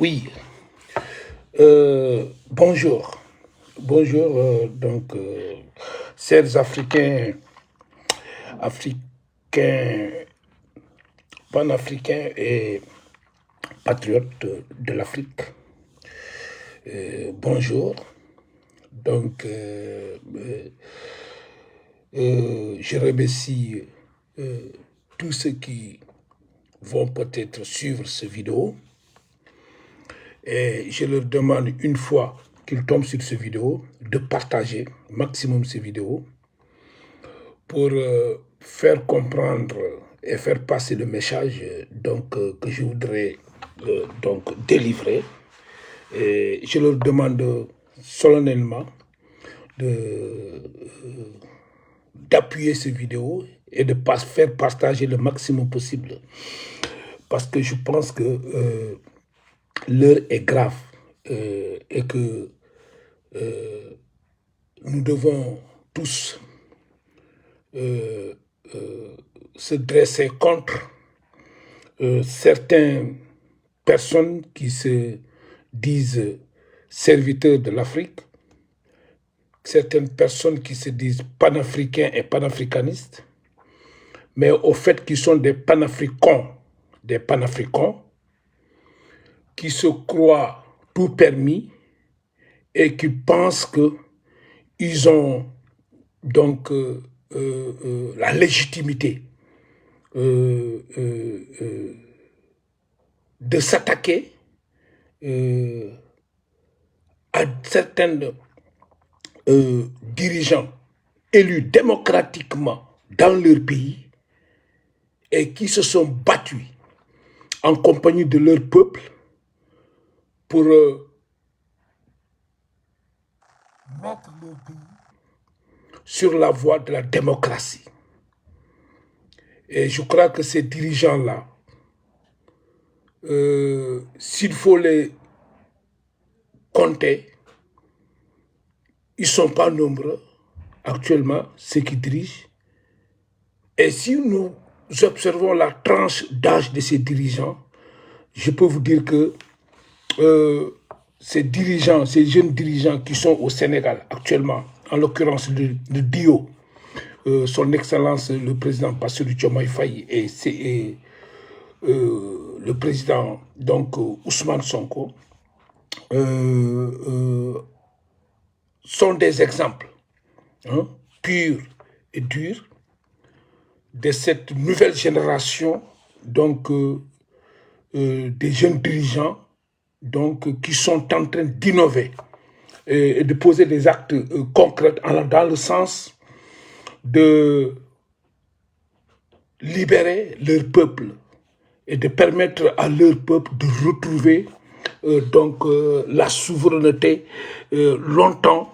Oui, bonjour. Bonjour, chers Africains, Africains, panafricains et patriotes de l'Afrique. Bonjour. Donc, je remercie tous ceux qui vont peut-être suivre cette vidéo. Et je leur demande, une fois qu'ils tombent sur cette vidéo, de partager maximum ces vidéos pour faire comprendre et faire passer le message que je voudrais délivrer. Et je leur demande solennellement d'appuyer ces vidéos et de faire partager le maximum possible. Parce que je pense que l'heure est grave et que nous devons tous se dresser contre certaines personnes qui se disent serviteurs de l'Afrique, certaines personnes qui se disent panafricains et panafricanistes, mais au fait qu'ils sont des panafricains, qui se croient tout permis et qui pensent qu'ils ont donc la légitimité de s'attaquer à certains dirigeants élus démocratiquement dans leur pays et qui se sont battus en compagnie de leur peuple pour mettre leur pays sur la voie de la démocratie. Et je crois que ces dirigeants-là, s'il faut les compter, ils ne sont pas nombreux actuellement, ceux qui dirigent. Et si nous observons la tranche d'âge de ces dirigeants, je peux vous dire que ces jeunes dirigeants qui sont au Sénégal actuellement, en l'occurrence le DIO, son Excellence le président Bassirou Diomaye Faye et le président Ousmane Sonko, sont des exemples purs et durs de cette nouvelle génération des jeunes dirigeants qui sont en train d'innover et de poser des actes concrets dans le sens de libérer leur peuple et de permettre à leur peuple de retrouver la souveraineté longtemps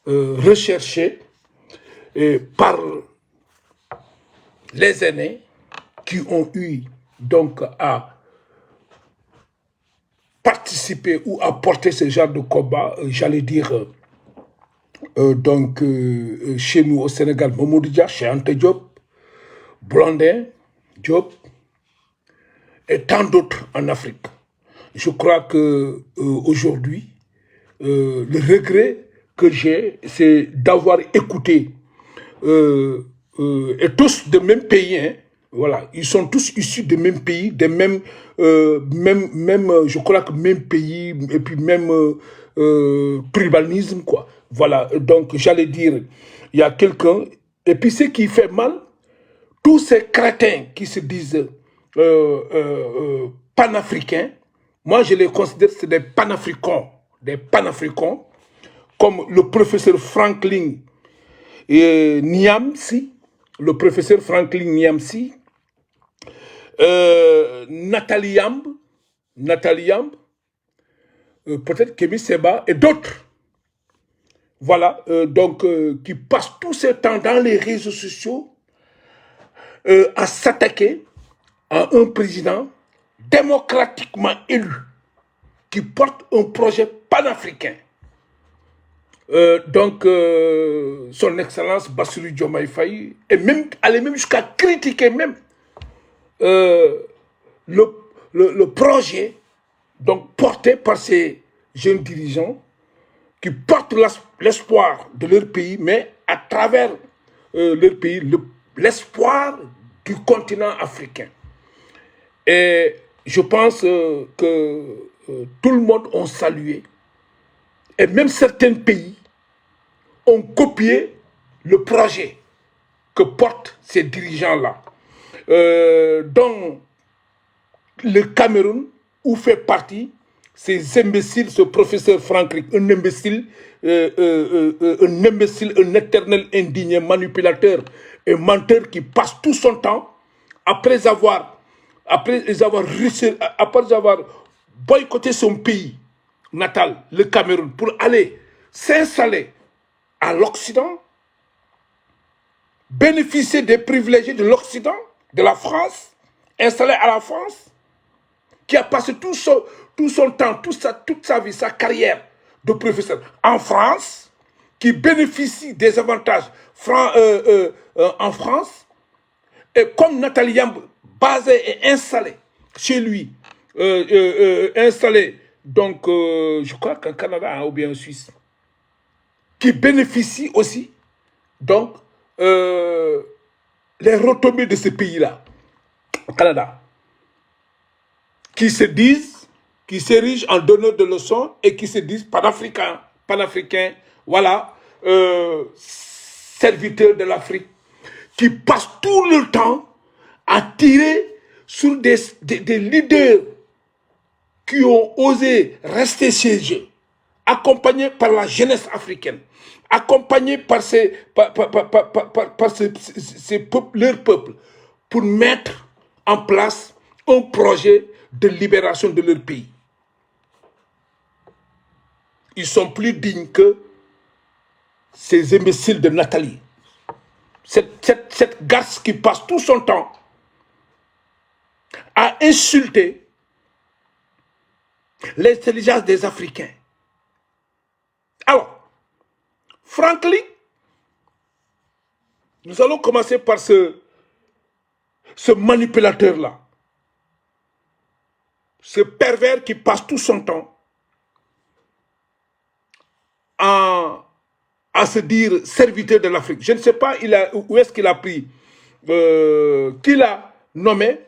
recherchée par les aînés qui ont eu à participer ou à porter ce genre de combat, j'allais dire chez nous au Sénégal, Mamadou Dia, chez Anta Diop, Blondin, Diop et tant d'autres en Afrique. Je crois que aujourd'hui, le regret que j'ai, c'est d'avoir écouté et tous de même pays, hein, voilà, ils sont tous issus des mêmes pays, des mêmes, je crois que même pays, et puis même tribalisme, quoi. Voilà, donc j'allais dire, il y a quelqu'un, et puis ce qui fait mal, tous ces crétins qui se disent panafricains, moi je les considère c'est des panafricains, comme le professeur Franklin Nyamsi, Nathalie Yamb, peut-être Kémy Seba et d'autres. Voilà, qui passent tout ce temps dans les réseaux sociaux à s'attaquer à un président démocratiquement élu qui porte un projet panafricain. Son Excellence Bassirou Diomaye Faye et même aller même jusqu'à critiquer même le projet donc porté par ces jeunes dirigeants qui portent l'espoir de leur pays, mais à travers leur pays, l'espoir du continent africain. Et je pense que tout le monde a salué, et même certains pays ont copié le projet que portent ces dirigeants-là. Dont le Cameroun, où fait partie ces imbéciles, ce professeur Frankrijk, un imbécile, un éternel indigné, manipulateur et menteur qui passe tout son temps après avoir boycotté son pays natal, le Cameroun, pour aller s'installer à l'Occident, bénéficier des privilèges de l'Occident, de la France, installé à la France, qui a passé tout son temps, toute sa vie, sa carrière de professeur en France, qui bénéficie des avantages en France, et comme Nathalie Yamb, basée et installée chez lui, installée, donc, je crois qu'en Canada ou bien en Suisse, qui bénéficie aussi, donc, les retombées de ce pays-là, au Canada, qui se disent, qui s'érigent en donneurs de leçons et qui se disent panafricains, voilà, serviteurs de l'Afrique, qui passent tout le temps à tirer sur des leaders qui ont osé rester chez eux, accompagnés par la jeunesse africaine, accompagnés par leur peuple, pour mettre en place un projet de libération de leur pays. Ils sont plus dignes que ces imbéciles de Nathalie. Cette garce qui passe tout son temps à insulter l'intelligence des Africains. Alors, Franklin, nous allons commencer par ce manipulateur-là. Ce pervers qui passe tout son temps à se dire serviteur de l'Afrique. Je ne sais pas où est-ce qu'il a pris, qui l'a nommé,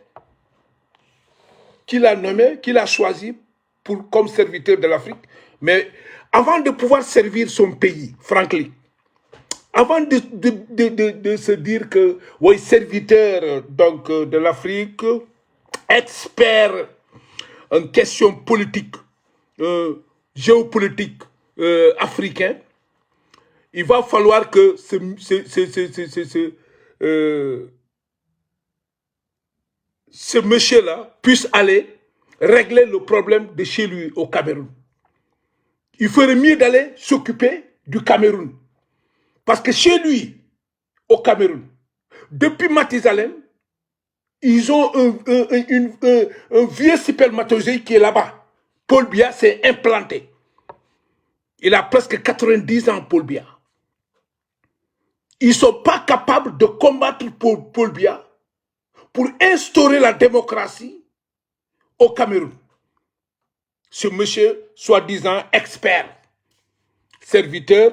qu'il a choisi comme serviteur de l'Afrique. Mais avant de pouvoir servir son pays, Franklin, avant de se dire que, oui, serviteur donc, de l'Afrique, expert en questions politiques, géopolitiques africains, il va falloir que ce monsieur-là puisse aller régler le problème de chez lui au Cameroun. Il ferait mieux d'aller s'occuper du Cameroun. Parce que chez lui, au Cameroun, depuis Mathusalem, ils ont un vieux spermatozoïde qui est là-bas. Paul Biya s'est implanté. Il a presque 90 ans, Paul Biya. Ils ne sont pas capables de combattre Paul Biya pour instaurer la démocratie au Cameroun. Ce monsieur, soi-disant expert, serviteur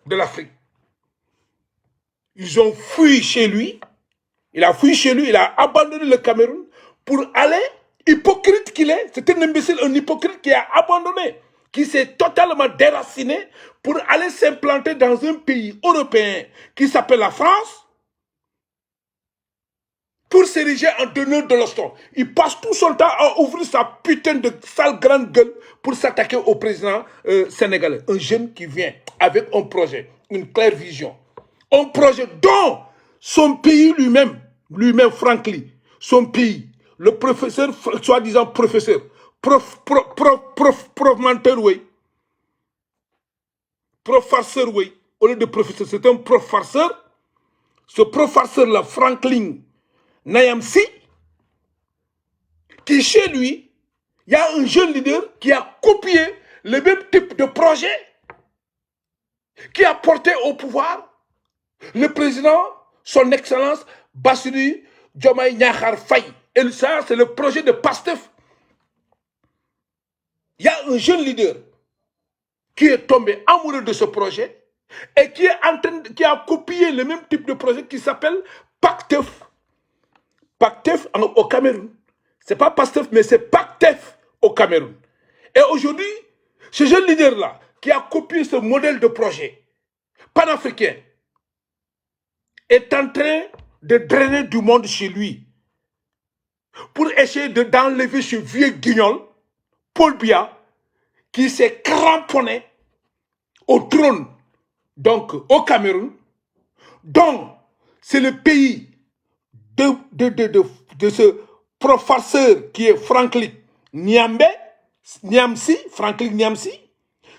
de l'Afrique. Ils ont fui chez lui. Il a fui chez lui, il a abandonné le Cameroun pour aller, hypocrite qu'il est, c'est un imbécile, un hypocrite qui a abandonné, qui s'est totalement déraciné pour aller s'implanter dans un pays européen qui s'appelle la France, pour s'ériger en donneur de leçons. Il passe tout son temps à ouvrir sa putain de sale grande gueule pour s'attaquer au président sénégalais. Un jeune qui vient avec un projet, une claire vision. Un projet dont son pays lui-même, Franklin, son pays, le professeur, soi-disant professeur, prof menteur, oui, prof farceur, oui, au lieu de professeur, c'est un prof farceur. Ce prof farceur-là, Franklin Nayamsi, qui chez lui, il y a un jeune leader qui a copié le même type de projet, qui a porté au pouvoir le président, son excellence, Bassirou Diomaye Diakhar Faye. Et ça, c'est le projet de PASTEF. Il y a un jeune leader qui est tombé amoureux de ce projet et qui a copié le même type de projet qui s'appelle PACTEF. PACTEF au Cameroun. Ce n'est pas PASTEF, mais c'est PACTEF au Cameroun. Et aujourd'hui, ce jeune leader-là, qui a copié ce modèle de projet panafricain, est en train de drainer du monde chez lui pour essayer d'enlever ce vieux guignol, Paul Biya, qui s'est cramponné au trône, donc au Cameroun, dont c'est le pays de ce professeur qui est Franklin Nyamsi,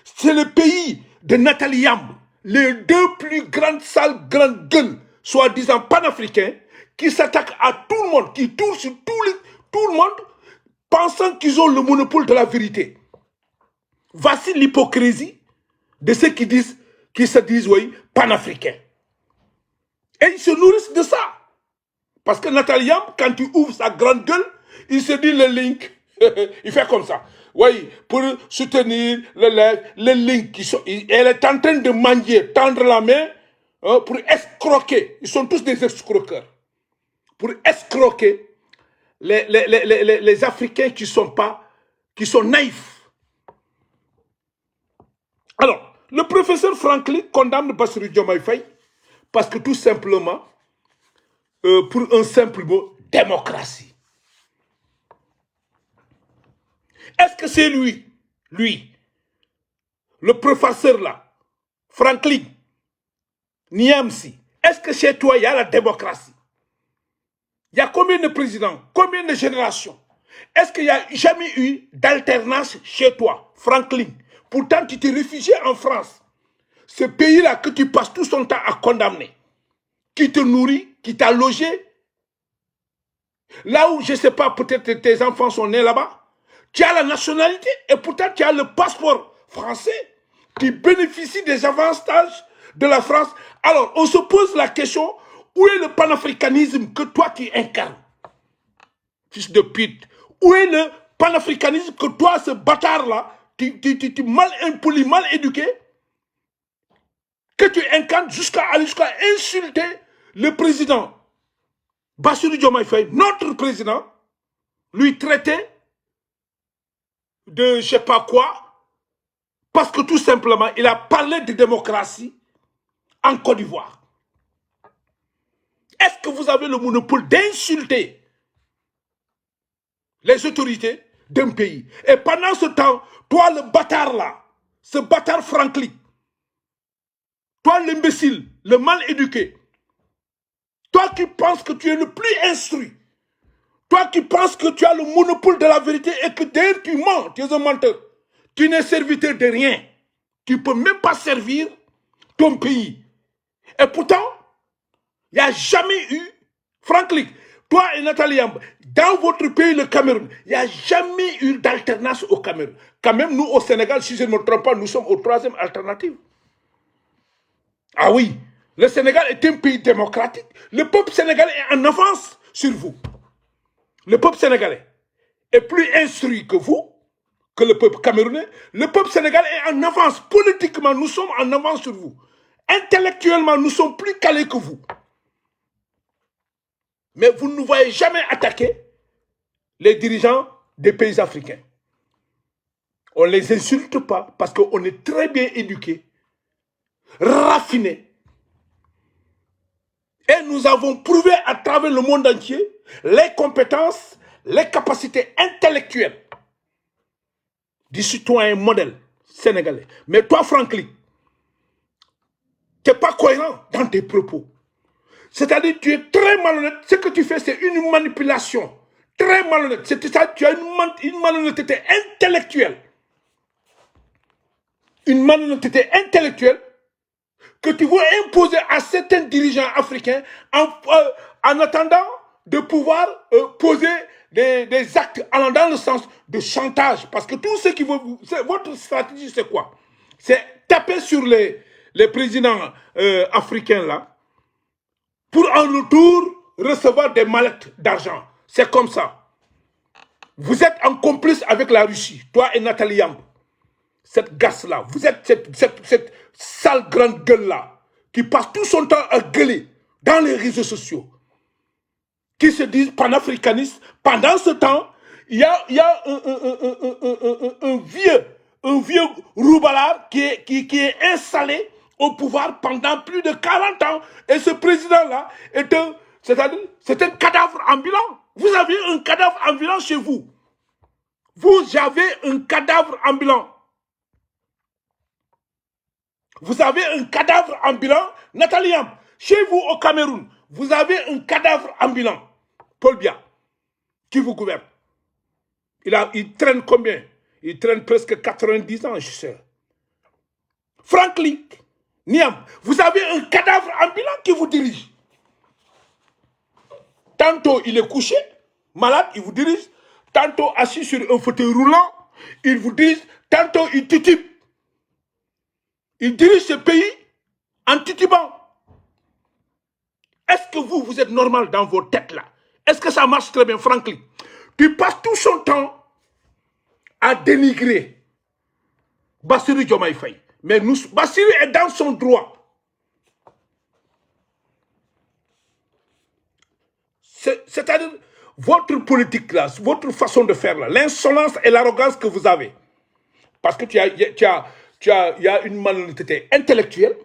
c'est le pays de Nathalie Yamb, les deux plus grandes salles, grandes gueules, soi-disant panafricains, qui s'attaquent à tout le monde, qui tournent sur tout le monde, pensant qu'ils ont le monopole de la vérité. Voici l'hypocrisie de ceux qui se disent, oui, panafricains. Et ils se nourrissent de ça. Parce que Nathalie Yamb, quand tu ouvres sa grande gueule, il se dit le link. Il fait comme ça. Oui, pour soutenir les links qui sont. Elle est en train de manger, tendre la main pour escroquer. Ils sont tous des escroqueurs. Pour escroquer les Africains qui sont naïfs. Alors, le professeur Franklin condamne Bassirou Diomaye Faye parce que tout simplement, pour un simple mot, démocratie. Est-ce que c'est lui, le professeur là, Franklin Nyamsi, est-ce que chez toi, il y a la démocratie? Il y a combien de présidents, combien de générations? Est-ce qu'il n'y a jamais eu d'alternance chez toi, Franklin? Pourtant, tu t'es réfugié en France. Ce pays-là que tu passes tout son temps à condamner, qui te nourrit, qui t'a logé, là où, je ne sais pas, peut-être tes enfants sont nés là-bas, tu as la nationalité et pourtant tu as le passeport français qui bénéficie des avantages de la France. Alors, on se pose la question, où est le panafricanisme que toi tu incarnes? Fils de pute. Où est le panafricanisme que toi, ce bâtard-là, tu mal impoli, mal éduqué, que tu incarnes jusqu'à insulter le président Bassirou Diomaye Faye, notre président, lui traiter de je sais pas quoi, parce que tout simplement, il a parlé de démocratie en Côte d'Ivoire. Est-ce que vous avez le monopole d'insulter les autorités d'un pays? Et pendant ce temps, toi le bâtard là, ce bâtard Franklin, toi l'imbécile, le mal éduqué, toi qui penses que tu es le plus instruit, toi qui penses que tu as le monopole de la vérité et que d'ailleurs tu mens, tu es un menteur, tu n'es serviteur de rien, tu ne peux même pas servir ton pays. Et pourtant, il n'y a jamais eu, Franklin, toi et Nathalie Yamb, dans votre pays, le Cameroun, il n'y a jamais eu d'alternance au Cameroun. Quand même, nous, au Sénégal, si je ne me trompe pas, nous sommes aux troisième alternative. Ah oui, le Sénégal est un pays démocratique. Le peuple sénégalais est en avance sur vous. Le peuple sénégalais est plus instruit que vous, que le peuple camerounais. Le peuple sénégalais est en avance. Politiquement, nous sommes en avance sur vous. Intellectuellement, nous sommes plus calés que vous. Mais vous ne nous voyez jamais attaquer les dirigeants des pays africains. On ne les insulte pas parce qu'on est très bien éduqués, raffinés. Et nous avons prouvé à travers le monde entier les compétences, les capacités intellectuelles du citoyen modèle sénégalais. Mais toi, Franklin, tu n'es pas cohérent dans tes propos. C'est-à-dire que tu es très malhonnête. Ce que tu fais, c'est une manipulation. Très malhonnête. C'est-à-dire que tu as une malhonnêteté intellectuelle. Une malhonnêteté intellectuelle que tu veux imposer à certains dirigeants africains en attendant de pouvoir poser des actes allant dans le sens de chantage. Parce que tout ce qui veut... Votre stratégie, c'est quoi? C'est taper sur les présidents africains là pour en retour recevoir des mallettes d'argent. C'est comme ça. Vous êtes en complice avec la Russie, toi et Nathalie Yamb. Cette gasse-là, vous êtes cette sale grande gueule-là, qui passe tout son temps à gueuler dans les réseaux sociaux, qui se disent panafricanistes. Pendant ce temps, il y a un vieux roubalard qui est installé au pouvoir pendant plus de 40 ans. Et ce président-là c'est un cadavre ambulant. Vous avez un cadavre ambulant chez vous. Vous avez un cadavre ambulant. Vous avez un cadavre ambulant. Nathalie Yamb, chez vous au Cameroun, vous avez un cadavre ambulant. Paul Biya, qui vous gouverne. Il traîne combien? Il traîne presque 90 ans, je sais. Franklin Niam, vous avez un cadavre ambulant qui vous dirige. Tantôt il est couché, malade, il vous dirige. Tantôt assis sur un fauteuil roulant, il vous dirige. Tantôt il titube. Il dirige ce pays en titubant. Est-ce que vous êtes normal dans vos têtes là? Est-ce que ça marche très bien, Franklin? Tu passes tout son temps à dénigrer Bassirou Diomaye Faye. Mais Bassirou est dans son droit. C'est-à-dire, votre politique là, votre façon de faire là, l'insolence et l'arrogance que vous avez. Parce que il y a une malhonnêteté intellectuelle,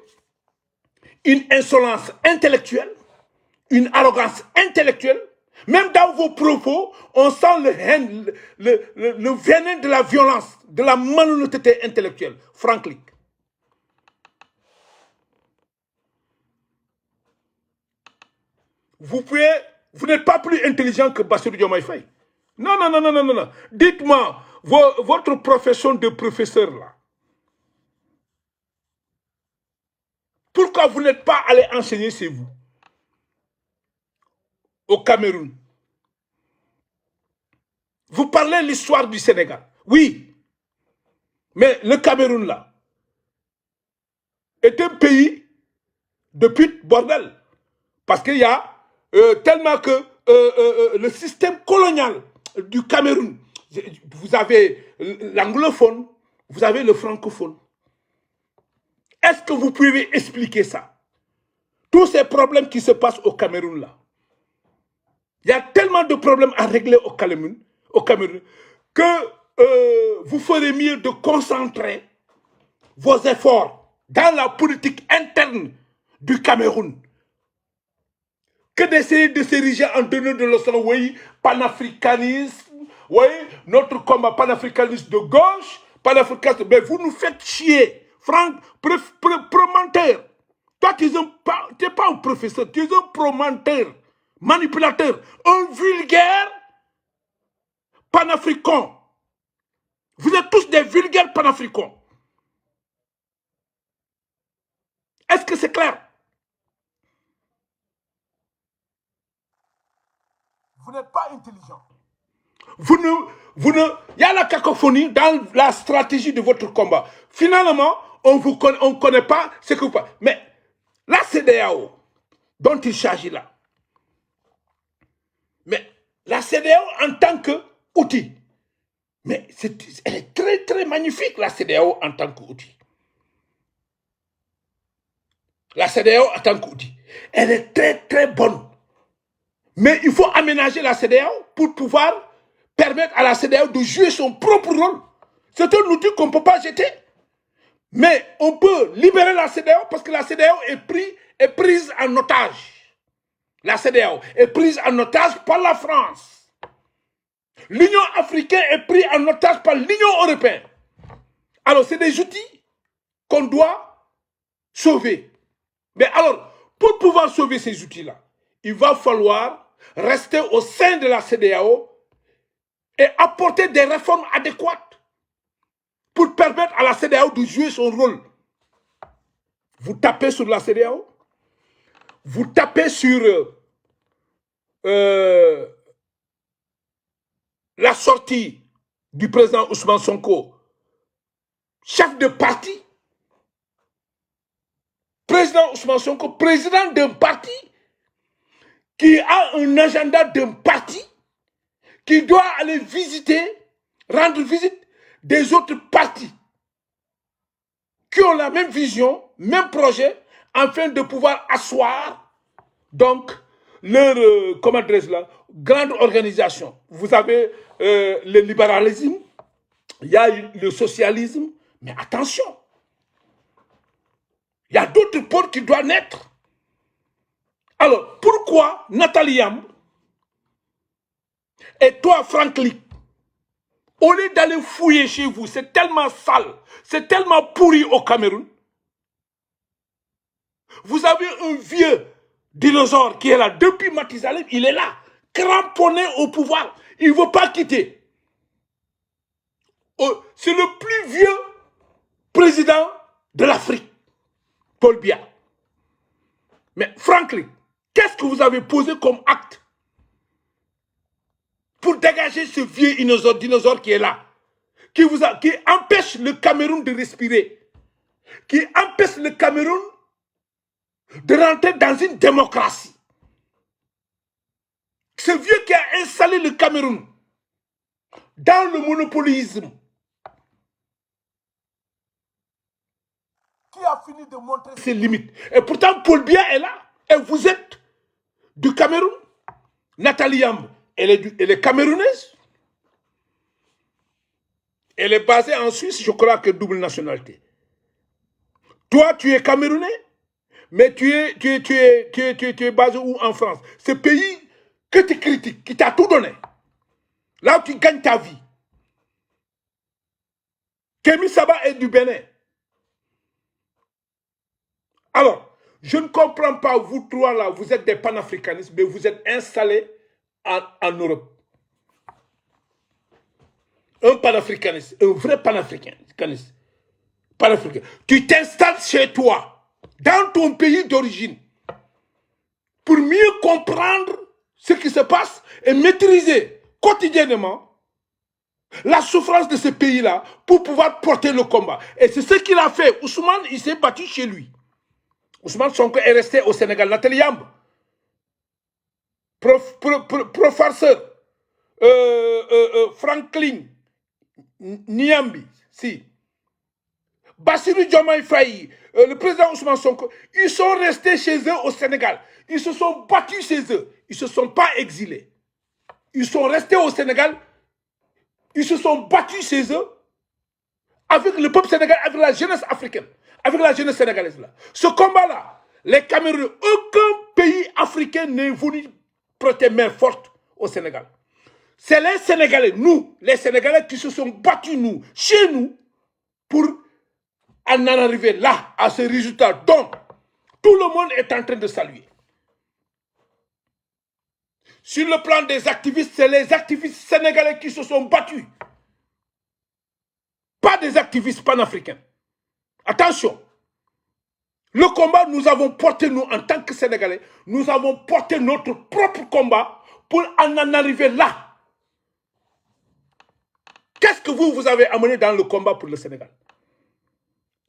une insolence intellectuelle, une arrogance intellectuelle. Même dans vos propos, on sent le venin de la violence, de la malhonnêteté intellectuelle. Franklin. Vous n'êtes pas plus intelligent que Bassirou Diomaye Faye. Non. Dites-moi, votre profession de professeur là, pourquoi vous n'êtes pas allé enseigner chez vous, au Cameroun? Vous parlez l'histoire du Sénégal. Oui. Mais le Cameroun là est un pays de pute bordel. Parce qu'il y a tellement que le système colonial du Cameroun, vous avez l'anglophone, vous avez le francophone. Est-ce que vous pouvez expliquer ça? Tous ces problèmes qui se passent au Cameroun là. Il y a tellement de problèmes à régler au Cameroun que vous ferez mieux de concentrer vos efforts dans la politique interne du Cameroun que d'essayer de s'ériger en donneur de leçons. Oui, panafricanisme, oui, notre combat panafricaniste de gauche, panafricaniste, mais vous nous faites chier. Franck, promenteur. Toi, tu n'es pas un professeur, tu es un promenteur, manipulateur, un vulgaire panafricain. Vous êtes tous des vulgaires panafricains. Est-ce que c'est clair? Vous n'êtes pas intelligent. Il y a la cacophonie dans la stratégie de votre combat. Finalement, on ne connaît pas ce que vous faites. Mais la CEDEAO, dont il s'agit là, mais la CEDEAO en tant qu'outil, mais elle est très très magnifique, la CEDEAO en tant qu'outil. La CEDEAO en tant qu'outil, elle est très très bonne. Mais il faut aménager la CEDEAO pour pouvoir permettre à la CEDEAO de jouer son propre rôle. C'est un outil qu'on ne peut pas jeter. Mais on peut libérer la CEDEAO parce que la CEDEAO est prise en otage. La CEDEAO est prise en otage par la France. L'Union africaine est prise en otage par l'Union européenne. Alors, c'est des outils qu'on doit sauver. Mais alors, pour pouvoir sauver ces outils-là, il va falloir rester au sein de la CEDEAO et apporter des réformes adéquates pour permettre à la CEDEAO de jouer son rôle. Vous tapez sur la CEDEAO, vous tapez sur la sortie du président Ousmane Sonko, chef de parti, président Ousmane Sonko, président d'un parti qui a un agenda d'un parti qui doit aller rendre visite des autres partis qui ont la même vision, même projet, afin de pouvoir asseoir donc leur, comment dirais-je là, grande organisation. Vous avez le libéralisme, il y a le socialisme, mais attention, il y a d'autres pôles qui doivent naître. Alors, pourquoi Nathalie Yamb et toi, Franklin, au lieu d'aller fouiller chez vous, c'est tellement sale, c'est tellement pourri au Cameroun, vous avez un vieux dinosaure qui est là depuis Matizalem, il est là, cramponné au pouvoir, il ne veut pas quitter. C'est le plus vieux président de l'Afrique, Paul Biya. Mais Franklin, qu'est-ce que vous avez posé comme acte pour dégager ce vieux dinosaure qui est là, qui empêche le Cameroun de respirer, qui empêche le Cameroun de rentrer dans une démocratie. Ce vieux qui a installé le Cameroun dans le monopolisme, qui a fini de montrer ses limites. Et pourtant, Paul Biya est là. Et vous êtes du Cameroun. Nathalie Yamb, elle est camerounaise. Elle est basée en Suisse, je crois que double nationalité. Toi, tu es camerounais, mais tu es basé où en France? Ce pays que tu critiques, qui t'a tout donné. Là où tu gagnes ta vie. Kémy Seba est du Bénin. Alors, je ne comprends pas, vous trois là, vous êtes des panafricanistes, mais vous êtes installés en Europe. Un panafricaniste, un vrai panafricaniste. Tu t'installes chez toi, dans ton pays d'origine, pour mieux comprendre ce qui se passe et maîtriser quotidiennement la souffrance de ce pays-là pour pouvoir porter le combat. Et c'est ce qu'il a fait. Ousmane, il s'est battu chez lui. Ousmane Sonko est resté au Sénégal. Nathalie Yamb, professeur Franklin Nyambi, si. Bassirou Diomaye Faye, le président Ousmane Sonko, ils sont restés chez eux au Sénégal. Ils se sont battus chez eux. Ils ne se sont pas exilés. Ils sont restés au Sénégal. Ils se sont battus chez eux avec le peuple sénégalais, avec la jeunesse africaine, avec la jeunesse sénégalaise. Là. Ce combat-là, les Camerounais, aucun pays africain n'est venu prêter main forte au Sénégal. C'est les Sénégalais, nous, les Sénégalais qui se sont battus, nous, chez nous, pour en arriver là, à ce résultat dont tout le monde est en train de saluer. Sur le plan des activistes, c'est les activistes sénégalais qui se sont battus. Pas des activistes panafricains. Attention. Le combat, nous avons porté, nous, en tant que Sénégalais, nous avons porté notre propre combat pour en arriver là. Qu'est-ce que vous avez amené dans le combat pour le Sénégal?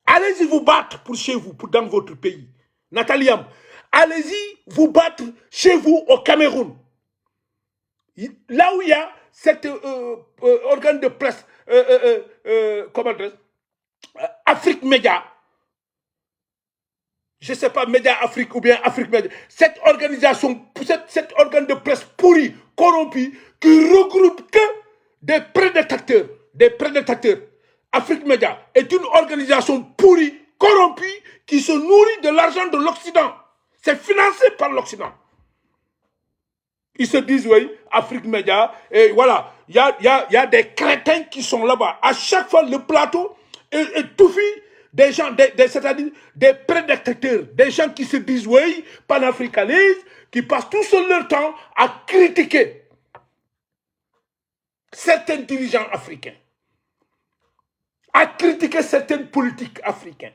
Allez-y vous battre pour chez vous, dans votre pays. Nathalie Yamb, allez-y vous battre chez vous au Cameroun. Là où il y a cet organe de presse, comment dire, Afrique Média, je ne sais pas, Média Afrique ou bien Afrique Média, cette organisation, cet organe de presse pourri, corrompu, qui regroupe que des prédicateurs, Afrique Média est une organisation pourrie, corrompue, qui se nourrit de l'argent de l'Occident. C'est financé par l'Occident. Ils se disent, oui, Afrique Média, et voilà, il y a des crétins qui sont là-bas. À chaque fois, le plateau est touffi des gens, c'est-à-dire des prédicateurs, des gens qui se disent, oui, panafricanistes, qui passent tout seul leur temps à critiquer certains dirigeants africains, à critiquer certaines politiques africaines,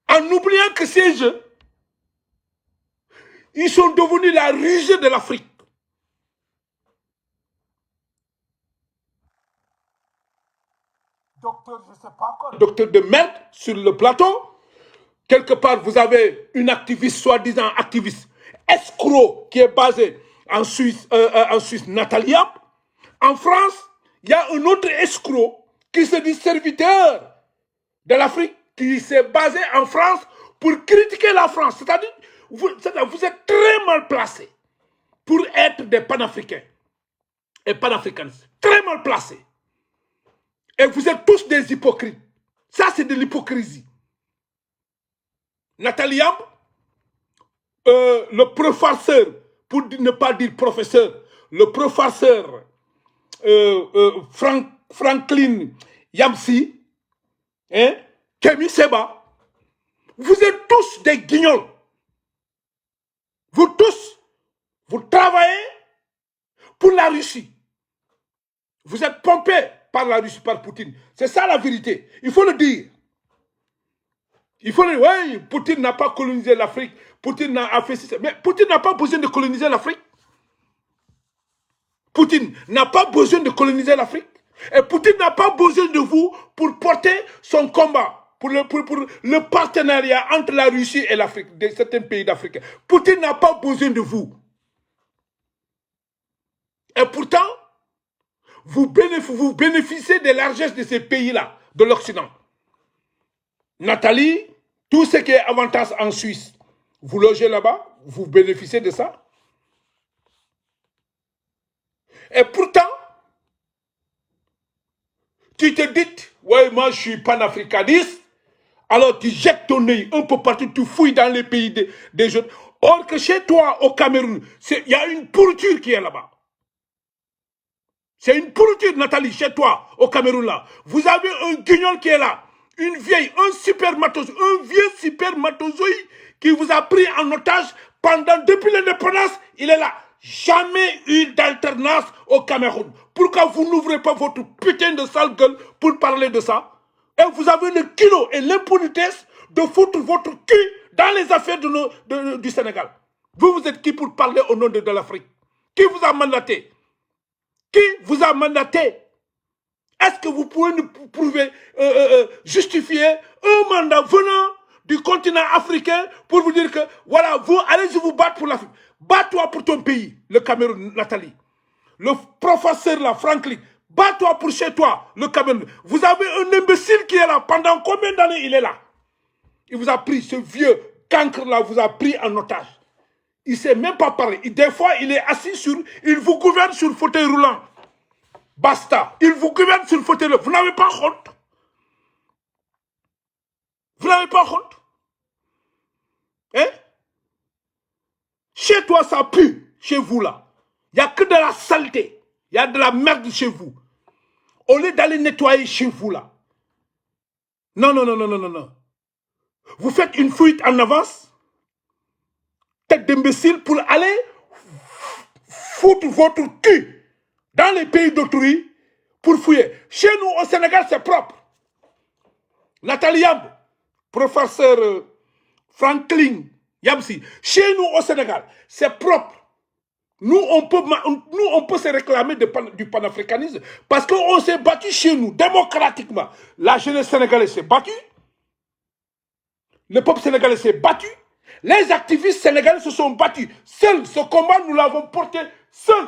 en oubliant que ces jeux, ils sont devenus la risée de l'Afrique. Docteur, je ne sais pas quoi. Docteur de merde sur le plateau. Quelque part, vous avez une activiste, soi-disant activiste, escroc, qui est basée en Suisse Nathalie Yamb. En France, il y a un autre escroc qui se dit serviteur de l'Afrique, qui s'est basé en France pour critiquer la France. C'est-à-dire, vous êtes très mal placés pour être des panafricains et panafricanistes. Très mal placés. Et vous êtes tous des hypocrites. Ça, c'est de l'hypocrisie. Nathalie Yamb, le professeur, pour ne pas dire professeur, le professeur Franklin Yamsi, hein, Kemi Seba, vous êtes tous des guignols. Vous tous, vous travaillez pour la Russie. Vous êtes pompés par la Russie, par Poutine. C'est ça la vérité. Il faut le dire. Il faut le dire. Oui, Poutine n'a pas colonisé l'Afrique. Poutine n'a fait ça. Mais Poutine n'a pas besoin de coloniser l'Afrique. Poutine n'a pas besoin de coloniser l'Afrique. Et Poutine n'a pas besoin de vous pour porter son combat, pour le partenariat entre la Russie et l'Afrique, de certains pays d'Afrique. Poutine n'a pas besoin de vous. Et pourtant, vous bénéficiez des largesses de ces pays-là, de l'Occident. Nathalie, tout ce qui est avantage en Suisse, vous logez là-bas, vous bénéficiez de ça. Et pourtant, tu te dis, ouais, moi je suis panafricaniste, alors tu jettes ton œil un peu partout, tu fouilles dans les pays des autres. Or que chez toi, au Cameroun, il y a une pourriture qui est là-bas. C'est une pourriture, Nathalie, chez toi, au Cameroun, là. Vous avez un guignol qui est là. Une vieille, un vieux supermatozoïde qui vous a pris en otage depuis l'indépendance, il est là. Jamais eu d'alternance au Cameroun. Pourquoi vous n'ouvrez pas votre putain de sale gueule pour parler de ça? Et vous avez le kilo et l'impunitesse de foutre votre cul dans les affaires du Sénégal. Vous êtes qui pour parler au nom de l'Afrique? Qui vous a mandaté? Qui vous a mandaté? Est-ce que vous pouvez nous prouver, justifier un mandat venant du continent africain pour vous dire que, voilà, vous, allez-y vous battre pour l'Afrique. Bats-toi pour ton pays, le Cameroun, Nathalie. Le professeur là, Franklin, bats-toi pour chez toi, le Cameroun. Vous avez un imbécile qui est là. Pendant combien d'années il est là? Il vous a pris, ce vieux cancre là, vous a pris en otage. Il ne sait même pas parler. Des fois, il est assis il vous gouverne sur le fauteuil roulant. Basta. Il vous gouverne sur le fauteuil roulant. Vous n'avez pas honte? Vous n'avez pas honte? Hein? Chez toi, ça pue. Chez vous, là. Il n'y a que de la saleté. Il y a de la merde chez vous. Au lieu d'aller nettoyer chez vous, là. Non, non, non, non, non, non, non. Vous faites une fuite en avance. Tête d'imbécile pour aller foutre votre cul dans les pays d'autrui pour fouiller. Chez nous, au Sénégal, c'est propre. Nathalie Yamb, professeur Franklin Yamsi, chez nous, au Sénégal, c'est propre. Nous, on peut se réclamer du panafricanisme parce qu'on s'est battu chez nous, démocratiquement. La jeunesse sénégalaise s'est battue. Le peuple sénégalais s'est battu. Les activistes sénégalais se sont battus. Seuls, ce combat, nous l'avons porté seuls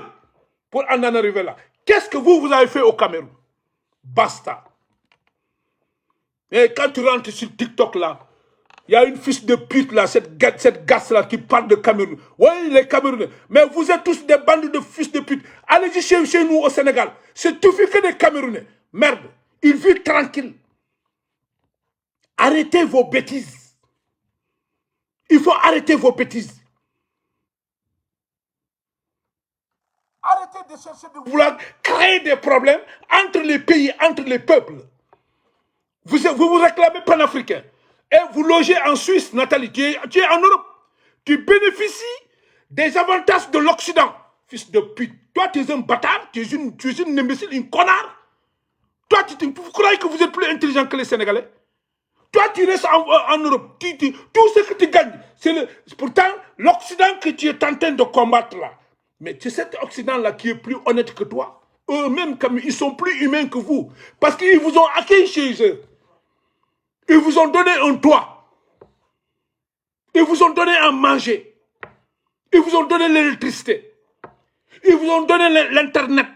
pour en arriver là. Qu'est-ce que vous avez fait au Cameroun? Basta. Et quand tu rentres sur TikTok là, il y a une fils de pute là, cette gasse là qui parle de Cameroun. Oui, les Camerounais. Mais vous êtes tous des bandes de fils de pute. Allez-y chez nous au Sénégal. C'est tout fait que des Camerounais. Merde. Ils vivent tranquilles. Arrêtez vos bêtises. Il faut arrêter vos bêtises. Arrêtez de chercher de vouloir créer des problèmes entre les pays, entre les peuples. Vous réclamez panafricain. Et vous logez en Suisse, Nathalie. Tu es en Europe. Tu bénéficies des avantages de l'Occident. Fils de pute. Toi, tu es un bâtard. Tu es une imbécile, une connard. Toi, vous croyez que vous êtes plus intelligent que les Sénégalais? Toi, tu restes en Europe. Tout ce que tu gagnes, c'est pourtant l'Occident que tu es en train de combattre là. Mais c'est cet Occident-là qui est plus honnête que toi. Eux-mêmes, ils sont plus humains que vous. Parce qu'ils vous ont accueilli chez eux. Ils vous ont donné un toit. Ils vous ont donné à manger. Ils vous ont donné l'électricité. Ils vous ont donné l'Internet.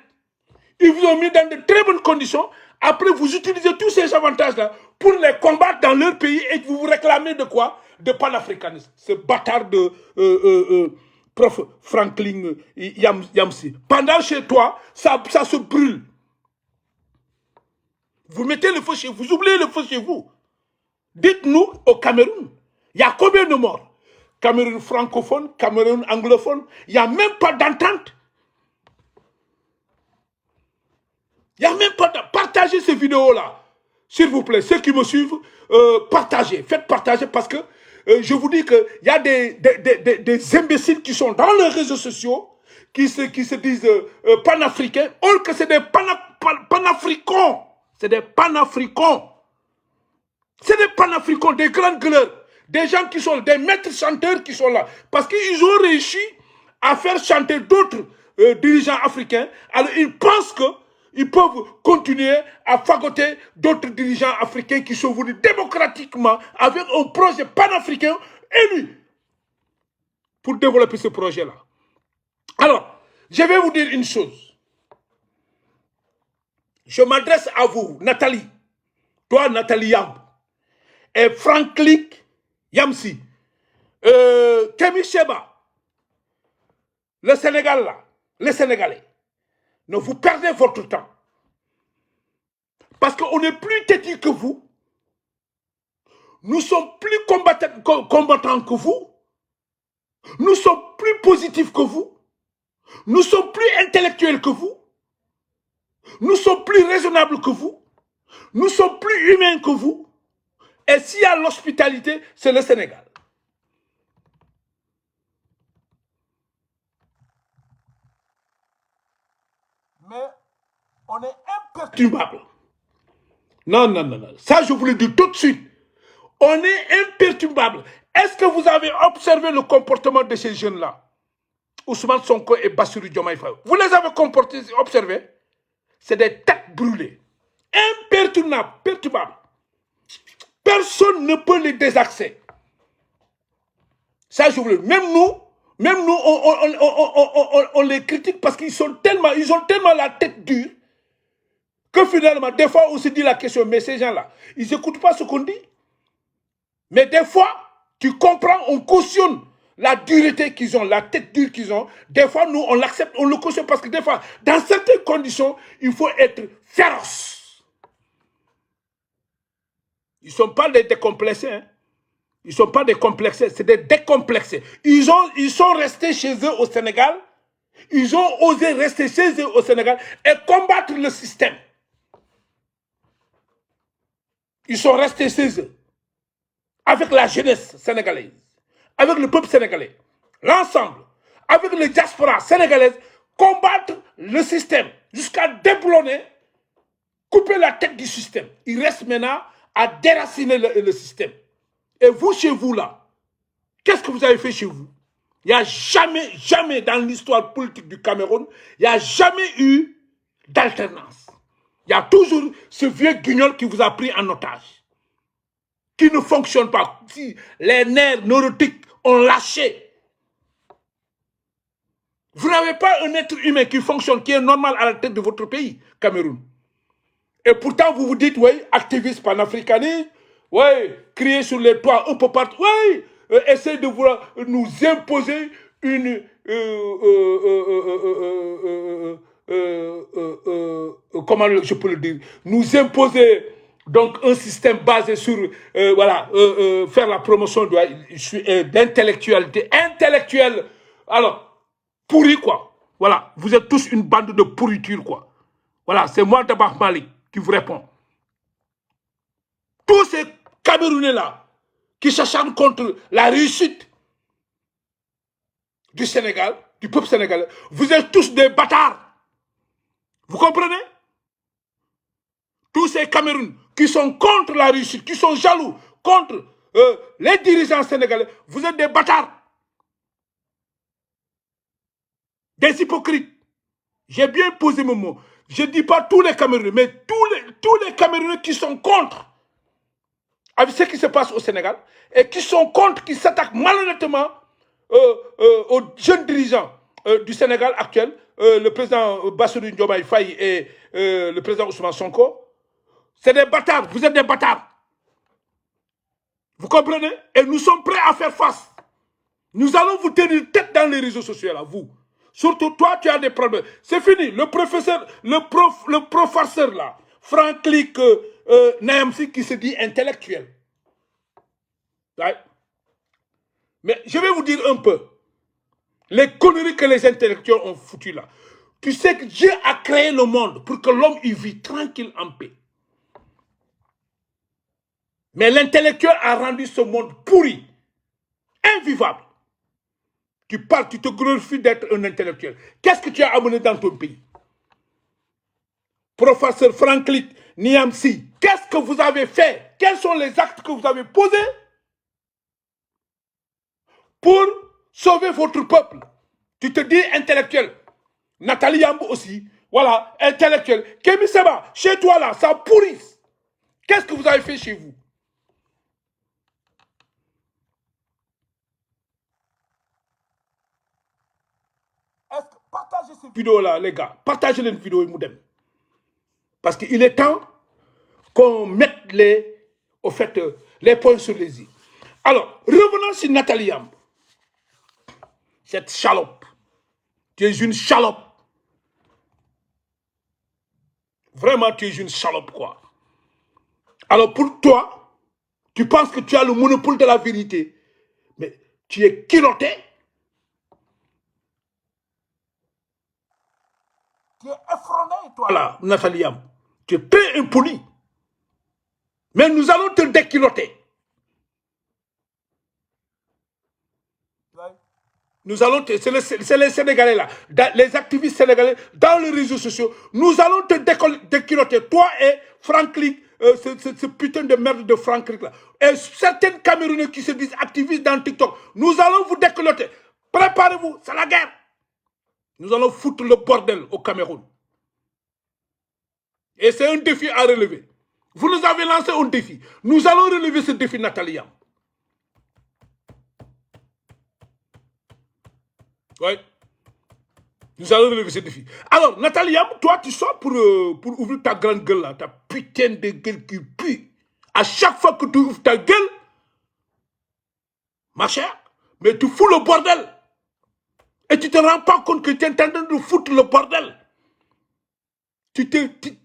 Ils vous ont mis dans de très bonnes conditions. Après, vous utilisez tous ces avantages-là pour les combattre dans leur pays et vous vous réclamez de quoi? De panafricanisme. Ce bâtard de prof Franklin Yamsi. Pendant chez toi, ça se brûle. Vous mettez le feu chez vous, vous oubliez le feu chez vous. Dites-nous au Cameroun, il y a combien de morts? Cameroun francophone, Cameroun anglophone, il n'y a même pas d'entente. Il n'y a même pas de... Partagez ces vidéos-là. S'il vous plaît, ceux qui me suivent, partagez. Faites partager parce que je vous dis qu'il y a des imbéciles qui sont dans les réseaux sociaux, qui se disent panafricains, or que c'est des panafricains. C'est des panafricains. C'est des panafricains, des grands gueuleurs. Des gens qui sont des maîtres chanteurs qui sont là. Parce qu'ils ont réussi à faire chanter d'autres dirigeants africains. Alors ils pensent qu'ils peuvent continuer à fagoter d'autres dirigeants africains qui sont venus démocratiquement avec un projet panafricain élu pour développer ce projet-là. Alors, je vais vous dire une chose. Je m'adresse à vous, Nathalie. Toi, Nathalie Yamb. Et Franklin Yamsi. Kemi Sheba. Le Sénégal là. Les Sénégalais. Ne vous perdez votre temps. Parce qu'on est plus têtus que vous. Nous sommes plus combattants que vous. Nous sommes plus positifs que vous. Nous sommes plus intellectuels que vous. Nous sommes plus raisonnables que vous. Nous sommes plus humains que vous. Et s'il y a l'hospitalité, c'est le Sénégal. Mais on est imperturbable. Non, non, non, non. Ça, je vous le dis tout de suite. On est imperturbable. Est-ce que vous avez observé le comportement de ces jeunes-là? Ousmane Sonko et Bassirou Diomaye Faye. Vous les avez observés? C'est des têtes brûlées. Imperturbables. Personne ne peut les désaxer. Ça, je vous le dis. Même nous, on les critique parce qu'ils ont tellement la tête dure que finalement, des fois, on se dit la question, mais ces gens-là, ils n'écoutent pas ce qu'on dit. Mais des fois, tu comprends, on cautionne la dureté qu'ils ont, la tête dure qu'ils ont. Des fois, nous, on l'accepte, on le cautionne parce que des fois, dans certaines conditions, il faut être féroce. Ils ne sont pas des décomplexés. Hein. Ils ne sont pas des complexés, c'est des décomplexés. Ils sont restés chez eux au Sénégal. Ils ont osé rester chez eux au Sénégal et combattre le système. Ils sont restés chez eux. Avec la jeunesse sénégalaise. Avec le peuple sénégalais. L'ensemble. Avec les diasporas sénégalaises. Combattre le système. Jusqu'à déboulonner. Couper la tête du système. Il reste maintenant à déraciner le système. Et vous, chez vous, là, qu'est-ce que vous avez fait chez vous? Il n'y a jamais dans l'histoire politique du Cameroun, il n'y a jamais eu d'alternance. Il y a toujours ce vieux guignol qui vous a pris en otage, qui ne fonctionne pas. Si les nerfs neurotiques ont lâché, vous n'avez pas un être humain qui fonctionne, qui est normal à la tête de votre pays, Cameroun. Et pourtant, vous vous dites, oui, activiste panafricaniste, oui, crier sur les toits un peu partout, oui, essayer de vouloir nous imposer une... comment je peux le dire? Nous imposer donc un système basé sur, voilà, faire la promotion d'intellectualité intellectuelle. Alors, pourri quoi. Voilà, vous êtes tous une bande de pourriture quoi. Voilà, c'est moi, Dabakh Malik, qui vous répond. Tous ces Camerounais-là qui s'acharnent contre la réussite du Sénégal, du peuple sénégalais, vous êtes tous des bâtards. Vous comprenez? Tous ces Camerounais qui sont contre la réussite, qui sont jaloux contre les dirigeants sénégalais, vous êtes des bâtards. Des hypocrites. J'ai bien posé mon mot. Je ne dis pas tous les Camerounais, mais tous les Camerounais qui sont contre avec ce qui se passe au Sénégal et qui sont contre, qui s'attaquent malhonnêtement aux jeunes dirigeants du Sénégal actuel, le président Bassirou Diomaye Faye et le président Ousmane Sonko, c'est des bâtards, vous êtes des bâtards. Vous comprenez? Et nous sommes prêts à faire face. Nous allons vous tenir tête dans les réseaux sociaux, là, vous. Surtout toi, tu as des problèmes. C'est fini. Le professeur, le professeur, là, Franklin Nayamsi, qui se dit intellectuel. Ouais. Mais je vais vous dire un peu. Les conneries que les intellectuels ont foutues là. Tu sais que Dieu a créé le monde pour que l'homme y vit tranquille en paix. Mais l'intellectuel a rendu ce monde pourri, invivable. Tu parles, tu te glorifies d'être un intellectuel. Qu'est-ce que tu as amené dans ton pays? Professeur Franklin Niamsi, qu'est-ce que vous avez fait? Quels sont les actes que vous avez posés pour sauver votre peuple? Tu te dis intellectuel. Nathalie Yambo aussi, voilà, intellectuel. Kémy Seba, chez toi là, ça pourrisse. Qu'est-ce que vous avez fait chez vous? Est-ce que partagez ces vidéos-là, les gars? Partagez les vidéos et Moudem. Parce qu'il est temps qu'on mette les points sur les i. Alors, revenons sur Nathalie Yambo. Cette chalope. Tu es une chalope. Vraiment, tu es une chalope, quoi. Alors, pour toi, tu penses que tu as le monopole de la vérité. Mais tu es culotté. Tu es effronté, toi, là, Nathalie Yambo. Tu es très impoli. Mais nous allons te déculotter. Nous allons, c'est les Sénégalais là, les activistes sénégalais dans les réseaux sociaux, nous allons te déculotter, toi et Franklin, ce putain de merde de Franklin là. Et certaines Camerounais qui se disent activistes dans TikTok, nous allons vous déculotter. Préparez-vous, c'est la guerre. Nous allons foutre le bordel au Cameroun. Et c'est un défi à relever. Vous nous avez lancé un défi. Nous allons relever ce défi, Nathalie. Oui. Nous allons relever ce défi. Alors, Nathalie, toi, tu sors pour ouvrir ta grande gueule là, ta putain de gueule qui pue. À chaque fois que tu ouvres ta gueule, ma chère, mais tu fous le bordel. Et tu ne te rends pas compte que tu es en train de foutre le bordel. Tu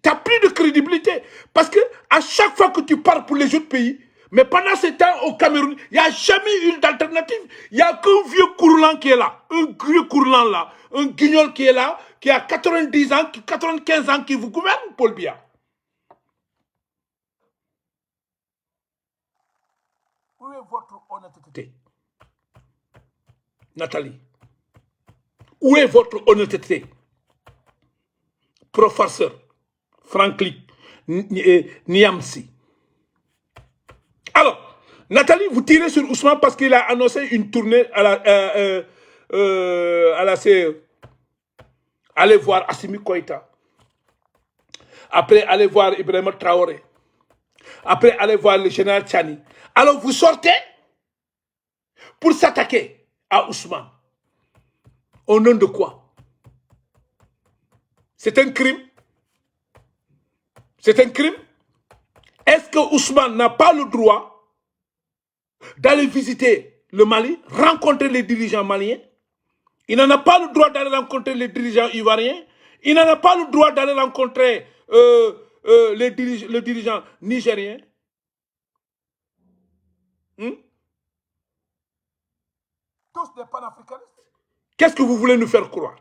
n'as plus de crédibilité. Parce que à chaque fois que tu parles pour les autres pays, mais pendant ce temps au Cameroun, il n'y a jamais eu d'alternative. Il n'y a qu'un vieux courlant qui est là. Un vieux courlant là. Un guignol qui est là, qui a 90 ans, 95 ans, qui vous gouverne, Paul Biya. Où est votre honnêteté? Nathalie. Où est votre honnêteté? Professeur Franklin Niamsi. Alors, Nathalie, vous tirez sur Ousmane parce qu'il a annoncé une tournée à la CE. Allez voir Assimi Koïta. Après, allez voir Ibrahima Traoré. Après, allez voir le général Tchani. Alors, vous sortez pour s'attaquer à Ousmane. Au nom de quoi? C'est un crime. C'est un crime. Est-ce que Ousmane n'a pas le droit d'aller visiter le Mali, rencontrer les dirigeants maliens? Il n'en a pas le droit d'aller rencontrer les dirigeants ivoiriens. Il n'en a pas le droit d'aller rencontrer le dirigeant nigérien. Tous des panafricanistes. Qu'est-ce que vous voulez nous faire croire?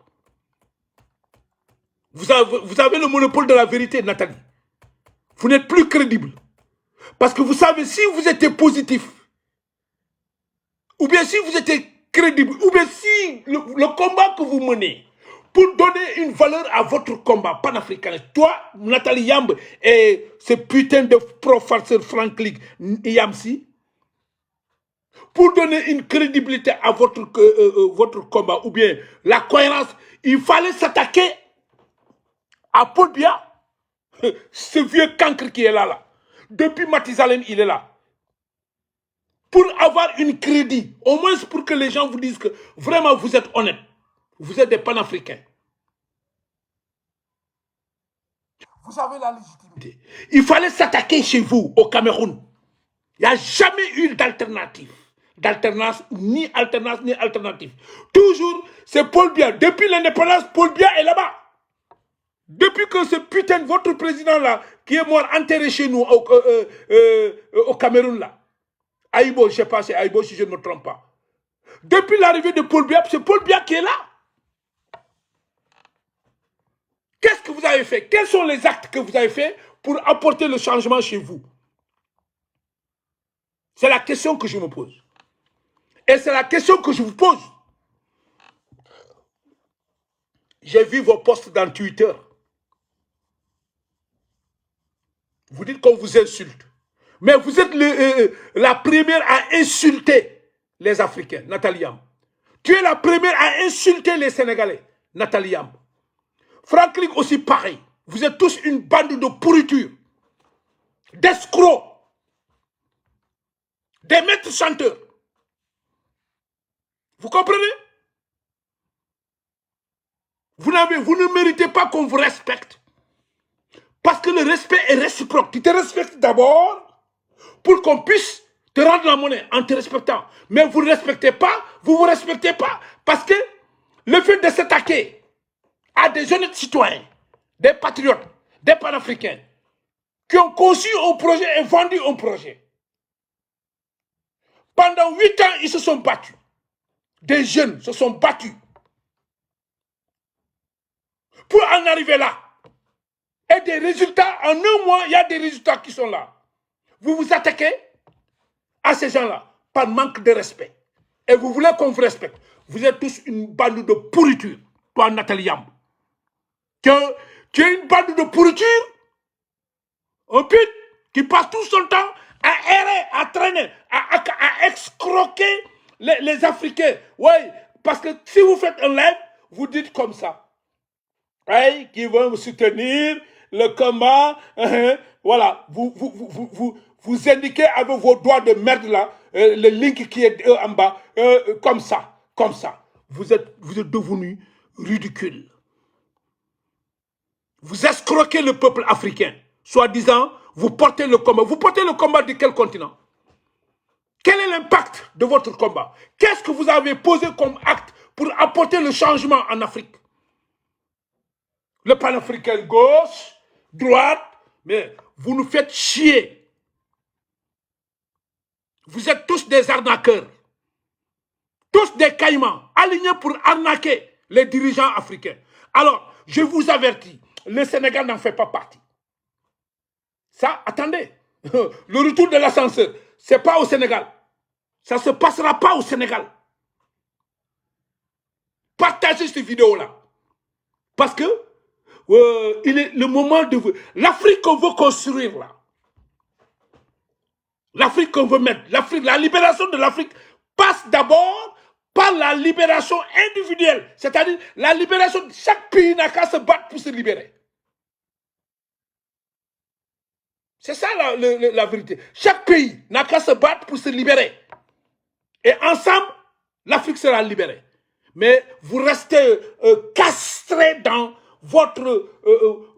Vous avez le monopole de la vérité, Nathalie. Vous n'êtes plus crédible. Parce que vous savez, si vous étiez positif, ou bien si vous étiez crédible, ou bien si le combat que vous menez, pour donner une valeur à votre combat panafricaniste, toi, Nathalie Yambo, et ce putain de professeur Franklin Niamsi, pour donner une crédibilité à votre combat, ou bien la cohérence, il fallait s'attaquer à Paul Biya, ce vieux cancre qui est là. Depuis Matizalem, il est là. Pour avoir une crédit, au moins pour que les gens vous disent que vraiment vous êtes honnête. Vous êtes des panafricains. vous avez la légitimité. Il fallait s'attaquer chez vous, au Cameroun. Il n'y a jamais eu d'alternative. D'alternance, ni alternative. Toujours, c'est Paul Biya. Depuis l'indépendance, Paul Biya est là-bas. Depuis que ce putain de votre président-là, qui est mort enterré chez nous, au Cameroun, là. Aïbo, je ne sais pas, c'est Aïbo si je ne me trompe pas. Depuis l'arrivée de Paul Biya, c'est Paul Biya qui est là. Qu'est-ce que vous avez fait? Quels sont les actes que vous avez faits pour apporter le changement chez vous? C'est la question que je me pose. Et c'est la question que je vous pose. J'ai vu vos posts dans Twitter. Vous dites qu'on vous insulte. Mais vous êtes la première à insulter les Africains, Nathalie Yamb. Tu es la première à insulter les Sénégalais, Nathalie Yamb. Franklin aussi pareil. Vous êtes tous une bande de pourriture, d'escrocs, des maîtres chanteurs. Vous comprenez? Vous ne méritez pas qu'on vous respecte. Parce que le respect est réciproque. Tu te respectes d'abord pour qu'on puisse te rendre la monnaie en te respectant. Mais vous ne respectez pas, vous ne vous respectez pas. Parce que le fait de s'attaquer à des honnêtes citoyens, des patriotes, des panafricains, qui ont conçu un projet et vendu un projet. Pendant 8 ans, ils se sont battus. Des jeunes se sont battus. Pour en arriver là. Et des résultats, en un mois, il y a des résultats qui sont là. Vous vous attaquez à ces gens-là par manque de respect. Et vous voulez qu'on vous respecte. Vous êtes tous une bande de pourriture. Toi, Nathalie Yamb. Tu es une bande de pourriture. Un pute qui passe tout son temps à errer, à traîner, à escroquer les Africains. Oui, parce que si vous faites un live, vous dites comme ça. Hey, qui vont vous soutenir, le combat, voilà, vous indiquez avec vos doigts de merde là, le link qui est en bas, comme ça. Vous êtes devenus ridicules. Vous escroquez le peuple africain, soi-disant, vous portez le combat. Vous portez le combat de quel continent? Quel est l'impact de votre combat? Qu'est-ce que vous avez posé comme acte pour apporter le changement en Afrique? Le panafricain gauche, droite, mais vous nous faites chier. Vous êtes tous des arnaqueurs. Tous des caïmans, alignés pour arnaquer les dirigeants africains. Alors, je vous avertis, le Sénégal n'en fait pas partie. Ça, attendez, le retour de l'ascenseur, ce n'est pas au Sénégal. Ça ne se passera pas au Sénégal. Partagez cette vidéo-là. Parce que il est le moment de... L'Afrique qu'on veut construire, là. L'Afrique qu'on veut mettre, la libération de l'Afrique passe d'abord par la libération individuelle. C'est-à-dire la libération... Chaque pays n'a qu'à se battre pour se libérer. C'est ça la vérité. Chaque pays n'a qu'à se battre pour se libérer. Et ensemble, l'Afrique sera libérée. Mais vous restez castrés dans votre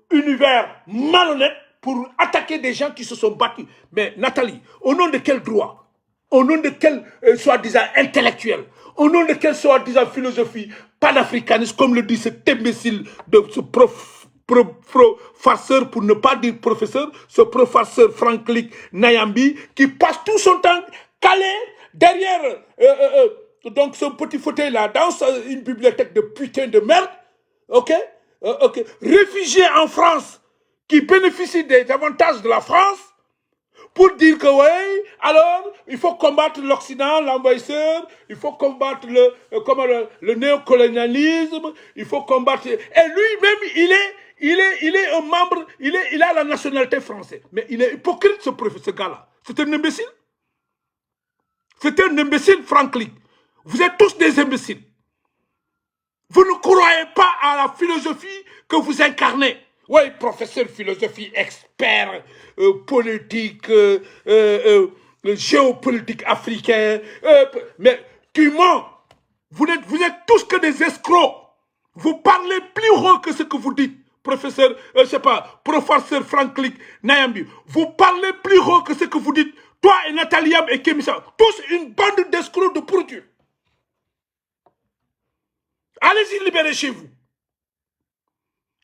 univers malhonnête pour attaquer des gens qui se sont battus. Mais Nathalie, au nom de quel droit? Au nom de quel soi-disant intellectuel? Au nom de quelle soi-disant philosophie panafricaniste, comme le dit cet imbécile de ce farceur, pour ne pas dire professeur, ce professeur Franklin Nayambi, qui passe tout son temps calé derrière donc ce petit fauteuil là, dans une bibliothèque de putain de merde, ok, réfugié en France, qui bénéficie des avantages de la France, pour dire que oui, alors il faut combattre l'Occident, l'envahisseur, il faut combattre le néocolonialisme, il faut combattre... Et lui-même, il est un membre, il a la nationalité française. Mais il est hypocrite, ce gars-là. C'est un imbécile. C'est un imbécile, Franklin. Vous êtes tous des imbéciles. Vous ne croyez pas à la philosophie que vous incarnez. Oui, professeur de philosophie, expert, politique, géopolitique africain. Mais tu mens. Vous êtes tous que des escrocs. Vous parlez plus haut que ce que vous dites. professeur, je sais pas, professeur Franklin Nayambi, vous parlez plus haut que ce que vous dites. Toi et Nathalie Yam et Kémissa, tous une bande d'escrocs de pourriture. Allez-y libérer chez vous.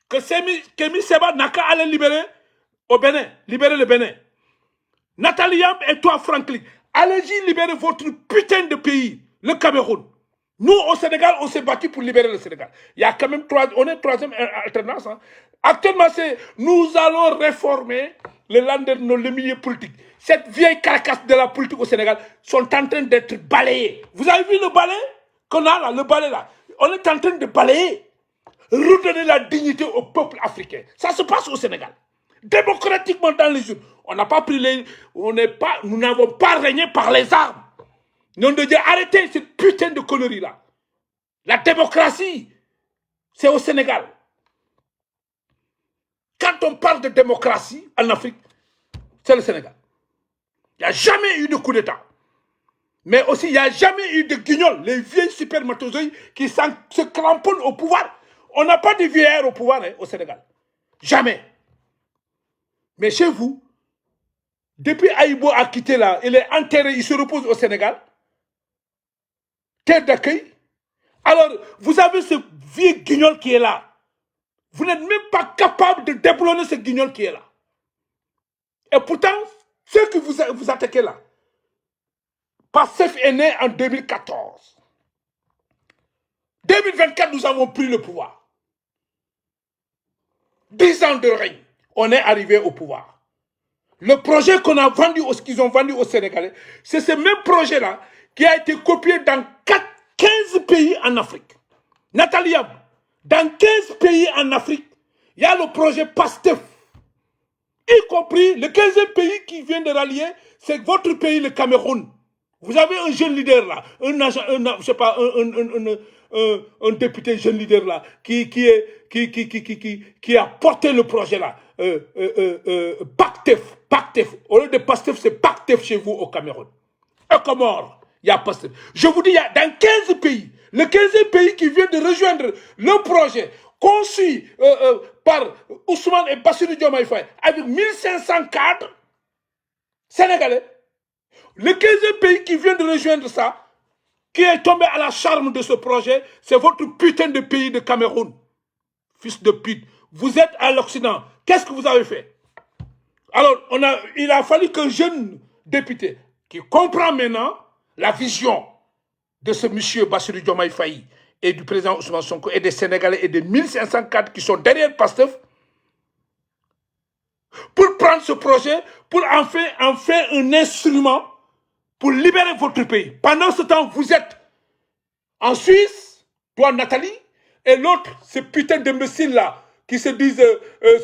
Que Kémy Seba n'a qu'à aller libérer au Bénin, libérer le Bénin. Nathalie Yam et toi, Franklin, allez-y libérer votre putain de pays, le Cameroun. Nous, au Sénégal, on s'est battu pour libérer le Sénégal. Il y a quand même on est troisième alternance. Hein. Actuellement, nous allons réformer le milieu politique. Cette vieille carcasse de la politique au Sénégal sont en train d'être balayées. Vous avez vu le balai qu'on a là, le balai là? On est en train de balayer. Redonner la dignité au peuple africain. Ça se passe au Sénégal. Démocratiquement dans les urnes. On n'a pas pris nous n'avons pas régné par les armes. Nom de Dieu, arrêtez cette putain de connerie là. La démocratie, c'est au Sénégal. Quand on parle de démocratie en Afrique, c'est le Sénégal. Il n'y a jamais eu de coup d'État. Mais aussi, il n'y a jamais eu de guignols, les vieilles supermatozoïdes qui se cramponnent au pouvoir. On n'a pas de vieillards au pouvoir au Sénégal. Jamais. Mais chez vous, depuis Aïbo a quitté là, il est enterré, il se repose au Sénégal. Terre d'accueil. Alors, vous avez ce vieux guignol qui est là. Vous n'êtes même pas capable de déboulonner ce guignol qui est là. Et pourtant, ceux que vous attaquez là, Pastef est né en 2014. 2024, nous avons pris le pouvoir. 10 ans de règne, on est arrivé au pouvoir. Le projet qu'on a vendu, qu'ils ont vendu aux Sénégalais, c'est ce même projet-là qui a été copié dans 15 pays en Afrique. Nathalie Yam, dans 15 pays en Afrique, il y a le projet PASTEF. Y compris le 15e pays qui vient de rallier, c'est votre pays, le Cameroun. Vous avez un jeune leader là, je sais pas, un député jeune leader là, qui a porté le projet là. PACTEF. Au lieu de PASTEF, c'est PACTEF chez vous au Cameroun. Et Comores, il y a PASTEF. Je vous dis, il y a dans 15 pays, le 15e pays qui vient de rejoindre le projet conçu par Ousmane et Bassirou Diomaye Faye avec 1500 cadres sénégalais. Le 15e pays qui vient de rejoindre ça, qui est tombé à la charme de ce projet, c'est votre putain de pays de Cameroun. Fils de pute. Vous êtes à l'Occident. Qu'est-ce que vous avez fait? Alors, il a fallu qu'un jeune député qui comprend maintenant la vision de ce monsieur Bassirou Diomaye Faye et du président Ousmane Sonko et des Sénégalais et des 1500 cadres qui sont derrière Pastef pour prendre ce projet, pour en faire un instrument pour libérer votre pays. Pendant ce temps, vous êtes en Suisse, toi Nathalie, et l'autre, ce putain d'imbécile-là, qui se disent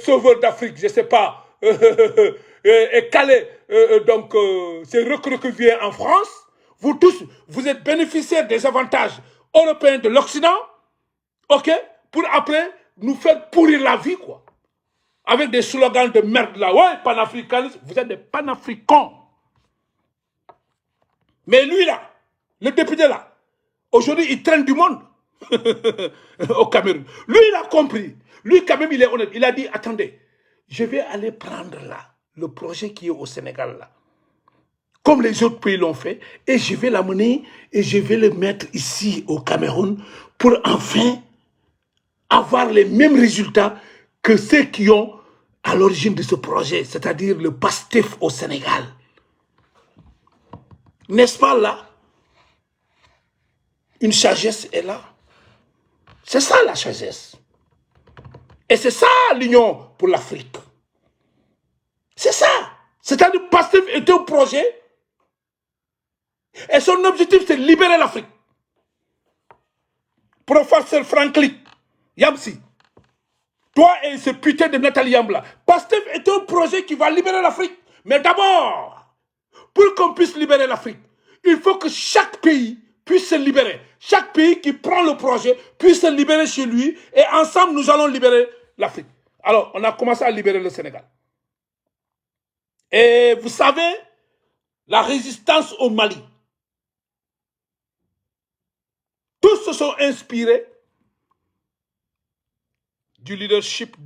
sauveurs d'Afrique, je ne sais pas, et Calais, c'est recroquevillé en France. Vous tous, vous êtes bénéficiaires des avantages européens de l'Occident, ok, pour après nous faire pourrir la vie, quoi. Avec des slogans de merde là, ouais, panafricanisme, vous êtes des panafricains. Mais lui là, le député là, aujourd'hui il traîne du monde au Cameroun. Lui il a compris, lui quand même il est honnête, il a dit, attendez, je vais aller prendre là, le projet qui est au Sénégal là, comme les autres pays l'ont fait, et je vais l'amener et je vais le mettre ici au Cameroun pour enfin avoir les mêmes résultats que ceux qui ont à l'origine de ce projet, c'est-à-dire le PASTEF au Sénégal. N'est-ce pas là? Une sagesse est là. C'est ça la sagesse. Et c'est ça l'Union pour l'Afrique. C'est ça. C'est-à-dire que PASTEF est un projet et son objectif c'est de libérer l'Afrique. Professeur Franklin Yamsi, toi et ce putain de Nathalie Yambla, PASTEF est un projet qui va libérer l'Afrique. Mais d'abord, pour qu'on puisse libérer l'Afrique, il faut que chaque pays puisse se libérer. Chaque pays qui prend le projet puisse se libérer chez lui et ensemble nous allons libérer l'Afrique. Alors, on a commencé à libérer le Sénégal. Et vous savez, la résistance au Mali, tous se sont inspirés du leadership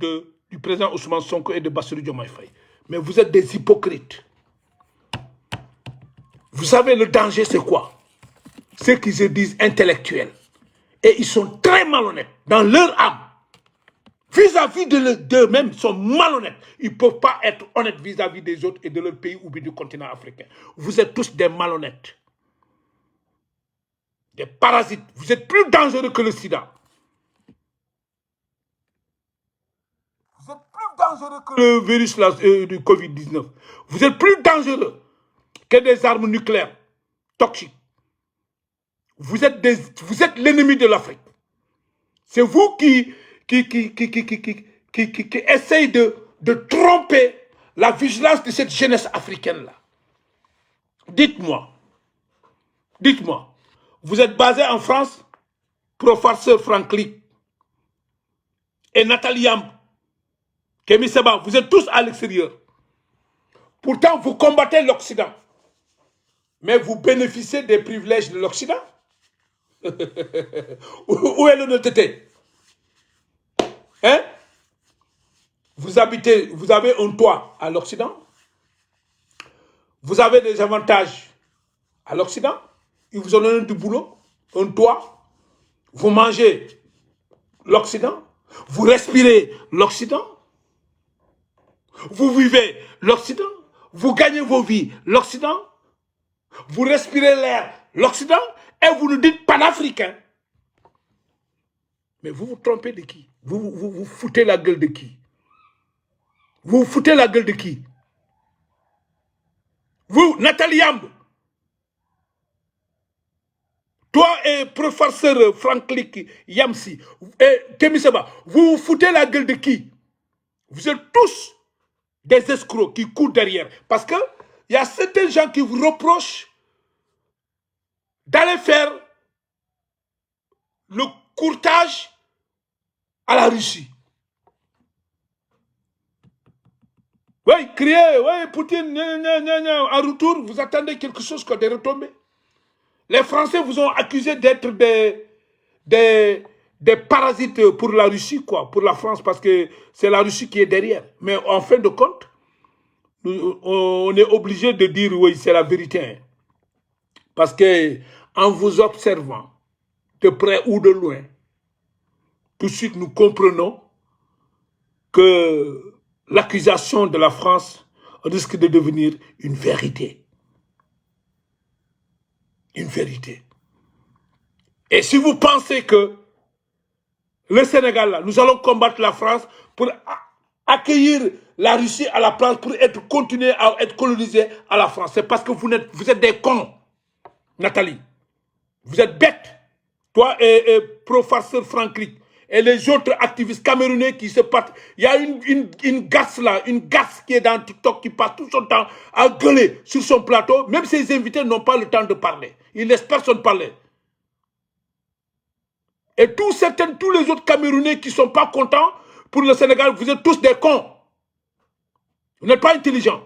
du président Ousmane Sonko et de Bassirou Diomaye Faye. Mais vous êtes des hypocrites. Vous savez, le danger, c'est quoi? Ceux qui se disent intellectuels. Et ils sont très malhonnêtes dans leur âme. Vis-à-vis d'eux-mêmes, ils sont malhonnêtes. Ils ne peuvent pas être honnêtes vis-à-vis des autres et de leur pays ou bien du continent africain. Vous êtes tous des malhonnêtes. Des parasites. Vous êtes plus dangereux que le sida. Vous êtes plus dangereux que le virus du Covid-19. Vous êtes plus dangereux que des armes nucléaires toxiques. Vous êtes l'ennemi de l'Afrique. C'est vous qui essayez de tromper la vigilance de cette jeunesse africaine-là. Dites-moi, vous êtes basé en France, professeur Franklin et Nathalie Yamb, Kémy Seba, vous êtes tous à l'extérieur. Pourtant, vous combattez l'Occident. Mais vous bénéficiez des privilèges de l'Occident. Où est l'honnêteté? Hein? Vous avez un toit à l'Occident. Vous avez des avantages à l'Occident. Ils vous ont donné du boulot, un toit. Vous mangez l'Occident. Vous respirez l'Occident. Vous vivez l'Occident. Vous gagnez vos vies l'Occident. Vous respirez l'air l'Occident. Et vous nous dites panafricain. Mais vous vous trompez de qui? Vous foutez la gueule de qui? Vous foutez la gueule de qui? Vous, Nathalie Yamb, toi et professeur Franklin Yamsi, et Kémy Seba, vous foutez la gueule de qui? Vous êtes tous des escrocs qui courent derrière. Parce qu'il y a certains gens qui vous reprochent d'aller faire le courtage à la Russie. Oui, criez, oui, Poutine, en retour, vous attendez quelque chose que des retombées. Les Français vous ont accusé d'être des parasites pour la Russie, quoi, pour la France, parce que c'est la Russie qui est derrière. Mais en fin de compte, on est obligé de dire, oui, c'est la vérité. Hein. Parce que en vous observant, de près ou de loin, tout de suite nous comprenons que l'accusation de la France risque de devenir une vérité. Une vérité. Et si vous pensez que le Sénégal, là, nous allons combattre la France pour accueillir la Russie à la place, pour continuer à être colonisé à la France, c'est parce que vous êtes des cons, Nathalie. Vous êtes bêtes. Toi et professeur Franklin et les autres activistes camerounais qui se partent. Il y a une garce là, une garce qui est dans TikTok qui passe tout son temps à gueuler sur son plateau. Même ses invités n'ont pas le temps de parler. Ils ne laissent personne parler. Et tous les autres Camerounais qui ne sont pas contents pour le Sénégal, vous êtes tous des cons. Vous n'êtes pas intelligents.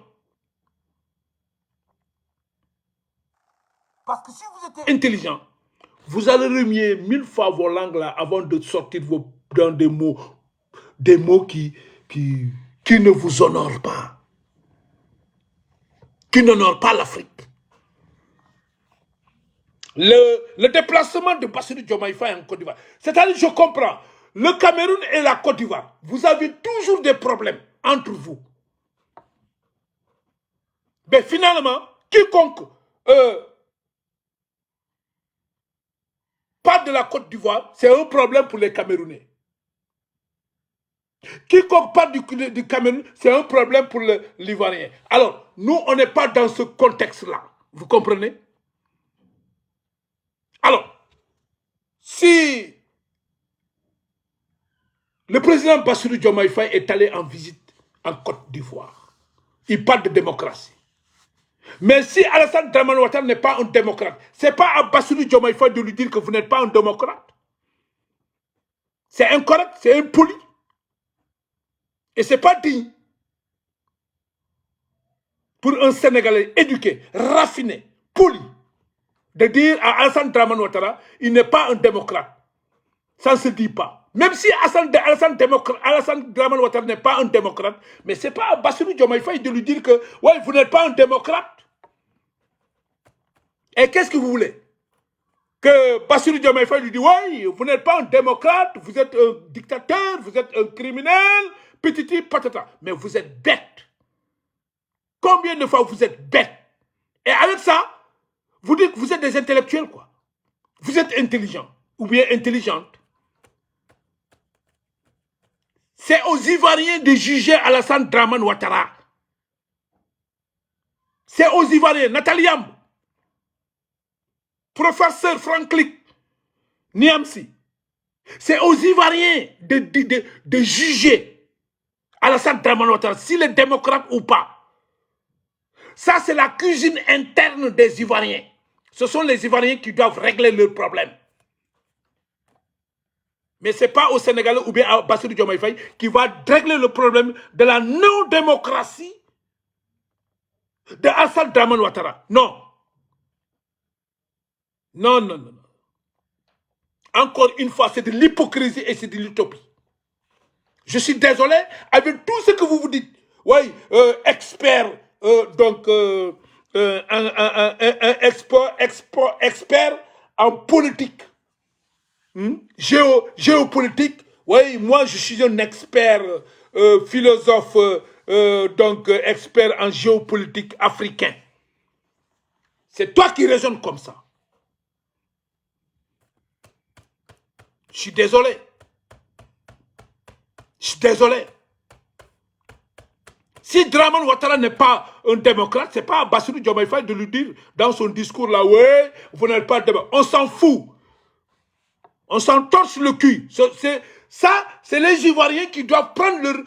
Parce que si vous étiez intelligent, vous allez remuer 1000 fois vos langues là avant de sortir dans des mots qui ne vous honorent pas. Qui n'honorent pas l'Afrique. Le déplacement de Bassirou Diomaye Faye en Côte d'Ivoire. C'est-à-dire, je comprends, le Cameroun et la Côte d'Ivoire, vous avez toujours des problèmes entre vous. Mais finalement, quiconque part de la Côte d'Ivoire, c'est un problème pour les Camerounais. Quiconque part du Cameroun, c'est un problème pour l'Ivoirien. Alors, nous, on n'est pas dans ce contexte-là. Vous comprenez? Alors, si le président Bassirou Diomaye Faye est allé en visite en Côte d'Ivoire, il parle de démocratie. Mais si Alassane Dramane Ouattara n'est pas un démocrate, ce n'est pas à Bassirou Diomaye Faye de lui dire que vous n'êtes pas un démocrate. C'est incorrect, c'est impoli. Et ce n'est pas digne pour un Sénégalais éduqué, raffiné, poli, de dire à Alassane Dramane Ouattara, il n'est pas un démocrate. Ça ne se dit pas. Même si Alassane Dramane Ouattara n'est pas un démocrate, mais ce n'est pas à Bassirou Diomaye Faye de lui dire que ouais, vous n'êtes pas un démocrate. Et qu'est-ce que vous voulez? Que Bassirou Diomaye Faye lui dit ouais, vous n'êtes pas un démocrate, vous êtes un dictateur, vous êtes un criminel, petiti patata. Mais vous êtes bête. Combien de fois vous êtes bête? Et avec ça, vous dites que vous êtes des intellectuels, quoi. Vous êtes intelligent ou bien intelligente. C'est aux Ivoiriens de juger Alassane Dramane Ouattara. C'est aux Ivoiriens. Nathalie Yamb, professeur Franklin Niamsi. C'est aux Ivoiriens de juger Alassane Dramane Ouattara, s'il est démocrate ou pas. Ça, c'est la cuisine interne des Ivoiriens. Ce sont les Ivoiriens qui doivent régler leurs problèmes. Mais ce n'est pas au Sénégal ou bien à Bassirou Diomaye Faye qui va régler le problème de la non-démocratie de Alassane Dramane Ouattara. Non. Non, non, non. Encore une fois, c'est de l'hypocrisie et c'est de l'utopie. Je suis désolé avec tout ce que vous vous dites. Oui, expert, expert en politique. Géopolitique. Oui, moi je suis un expert philosophe, expert en géopolitique africain. C'est toi qui raisonnes comme ça. Je suis désolé. Je suis désolé. Si Dramane Ouattara n'est pas un démocrate, ce n'est pas à Bassirou Diomaye Faye de lui dire dans son discours là, ouais, vous n'êtes pas démocrate. On s'en fout. On s'en torche le cul. Ça, c'est les Ivoiriens qui doivent prendre